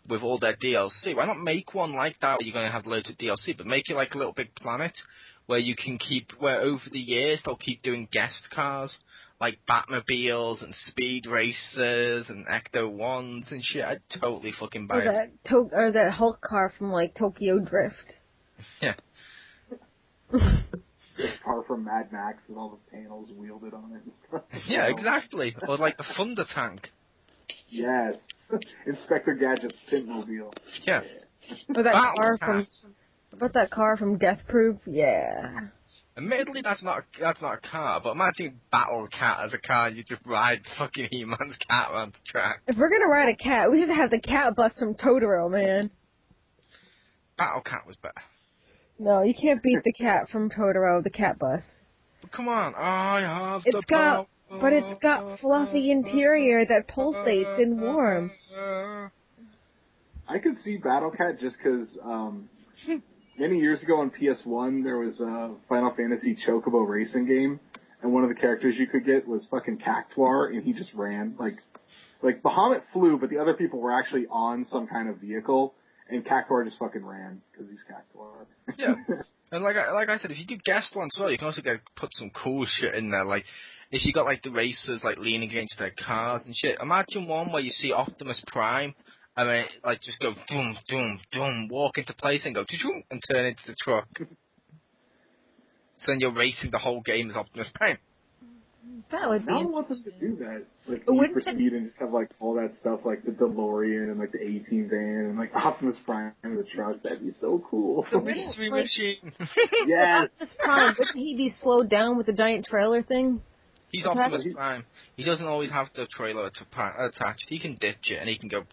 with all their DLC. Why not make one like that where you're going to have loads of DLC, but make it like a Little Big Planet where you can where over the years they'll keep doing guest cars like Batmobiles and Speed Racers and Ecto 1s and shit. I'd totally fucking buy it. Or that Hulk car from like Tokyo Drift. Yeah. Car from Mad Max with all the panels wielded on it and stuff. Yeah, exactly. Or like the Thunder Tank. Yes. Inspector Gadget's Pitmobile. Yeah. Or that car from Death Proof. Yeah. Admittedly, that's not a car, but imagine Battle Cat as a car. You just ride fucking He-Man's cat around the track. If we're gonna ride a cat, we should have the cat bus from Totoro, man. Battle Cat was better. No, you can't beat the cat from Totoro, the cat bus. But come on, I have the power. But it's got fluffy interior that pulsates and warm. I could see Battle Cat just because many years ago on PS1 there was a Final Fantasy Chocobo racing game, and one of the characters you could get was fucking Cactuar, and he just ran like Bahamut flew, but the other people were actually on some kind of vehicle. And Cactuar just fucking ran, because he's Cactuar. Yeah. And like I said, if you do guest ones as well, you can also put some cool shit in there. Like, if you got like the racers like leaning against their cars and shit. Imagine one where you see Optimus Prime, and then like just go doom, doom, doom, walk into place and go choo and turn into the truck. So then you're racing the whole game as Optimus Prime. That would be. I don't want them to do that. Like Need for Speed and just have like all that stuff, like the DeLorean and like the A-Team van and like Optimus Prime in the truck. That'd be so cool. The mystery machine. Yes. Optimus Prime, wouldn't he be slowed down with the giant trailer thing? He's Optimus Prime. He doesn't always have the trailer attached. He can ditch it and he can go,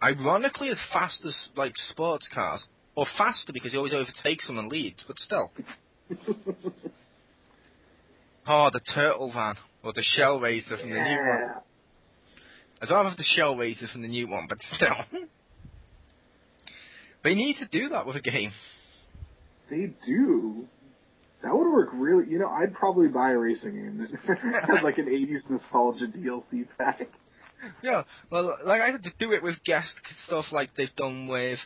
ironically, as fast as like sports cars, or faster because he always overtakes them and leads. But still. Oh, the Turtle Van, or the Shell Racer from the new one. I don't have the Shell Racer from the new one, but still. They need to do that with a game. They do. That would work really. You know, I'd probably buy a racing game that has like an 80s nostalgia DLC pack. Yeah, well, like I had to do it with guest stuff like they've done with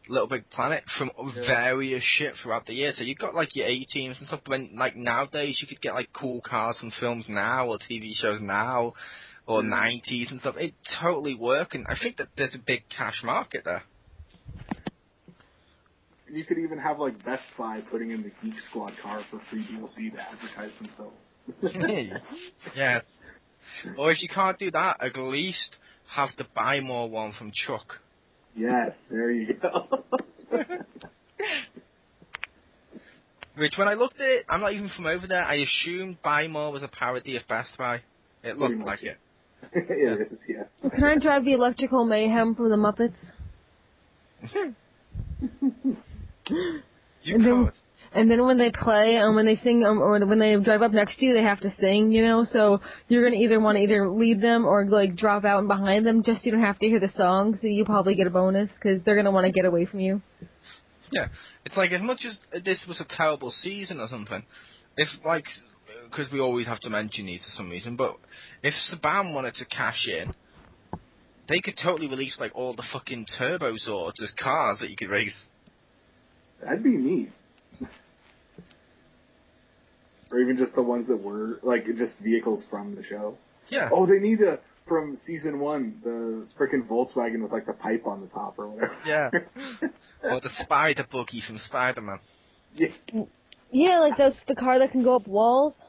Little Big Planet from various shit throughout the year. So you've got like your A-teams and stuff, but when, like nowadays you could get like cool cars from films now or TV shows now or 90s and stuff. It totally work, and I think that there's a big cash market there. You could even have like Best Buy putting in the Geek Squad car for free DLC to advertise themselves. Yes. Or if you can't do that, at least have the Buy More one from Chuck. Yes, there you go. Which, when I looked at it, I'm not even from over there, I assumed Buy More was a parody of Best Buy. It looked like it. It is, yeah. Well, can I drive the Electrical Mayhem from the Muppets? You could. And then when they play, when they sing, or when they drive up next to you, they have to sing, you know? So you're going to either want to either lead them or, like, drop out and behind them just so you don't have to hear the song, so you probably get a bonus, because they're going to want to get away from you. Yeah. It's like, as much as this was a terrible season or something, if, like, because we always have to mention these for some reason, but if Saban wanted to cash in, they could totally release, like, all the fucking Turbo Zords as cars that you could race. That'd be neat. Or even just the ones that were, like, just vehicles from the show. Yeah. Oh, they need from season 1, the frickin' Volkswagen with, like, the pipe on the top or whatever. Yeah. Or the Spider Buggy from Spider-Man. Yeah. Yeah, like that's the car that can go up walls.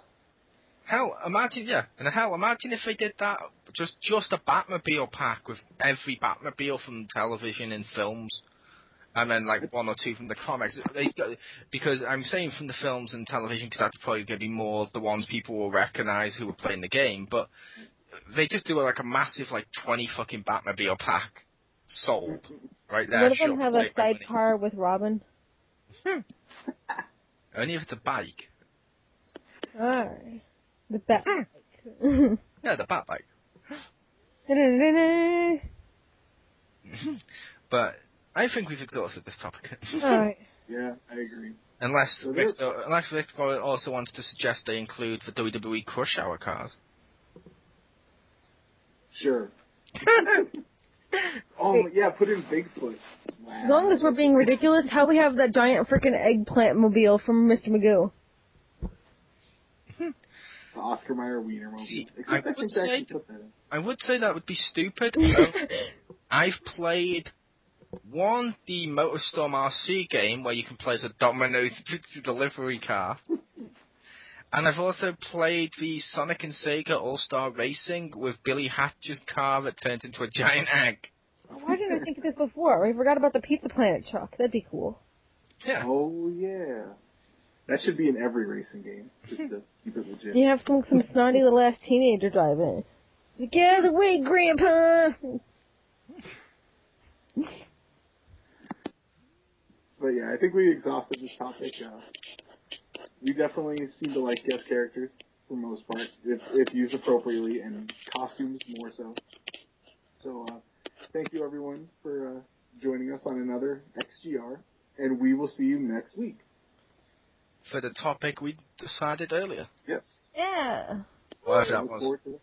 Hell, imagine if they did that, just a Batmobile pack with every Batmobile from television and films, and then like one or two from the comics. Because I'm saying from the films and television because that's probably going to be more the ones people will recognize who were playing the game, but they just do like a massive like 20 fucking Batmobile pack sold right there. What if them Sure, have a take my money. sidecar with Robin? Only if it's a bike. Alright. The bat bike. Yeah, the Bat bike. But I think we've exhausted this topic. Alright. Yeah, I agree. Unless Victor also wants to suggest they include the WWE Crush Hour cars. Sure. Oh, yeah, put in Bigfoot. Wow. As long as we're being ridiculous, how we have that giant freaking eggplant mobile from Mr. Magoo? The Oscar Mayer Wiener movie. See, Except I think they actually put that in. I would say that would be stupid. I've played the MotorStorm RC game where you can play as a Domino's pizza delivery car. And I've also played the Sonic and Sega All-Star Racing with Billy Hatcher's car that turns into a giant egg. Why didn't I think of this before? We forgot about the Pizza Planet truck. That'd be cool. Yeah. Oh, yeah. That should be in every racing game, just to keep it legit. You have some snotty little ass teenager drive in. Get out of the way, Grandpa! But yeah, I think we exhausted this topic. We definitely seem to like guest characters for the most part, if used appropriately, and costumes more so. So, thank you everyone for joining us on another XGR, and we will see you next week. For the topic we decided earlier. Yes. Yeah. Whatever that Look was. forward to it.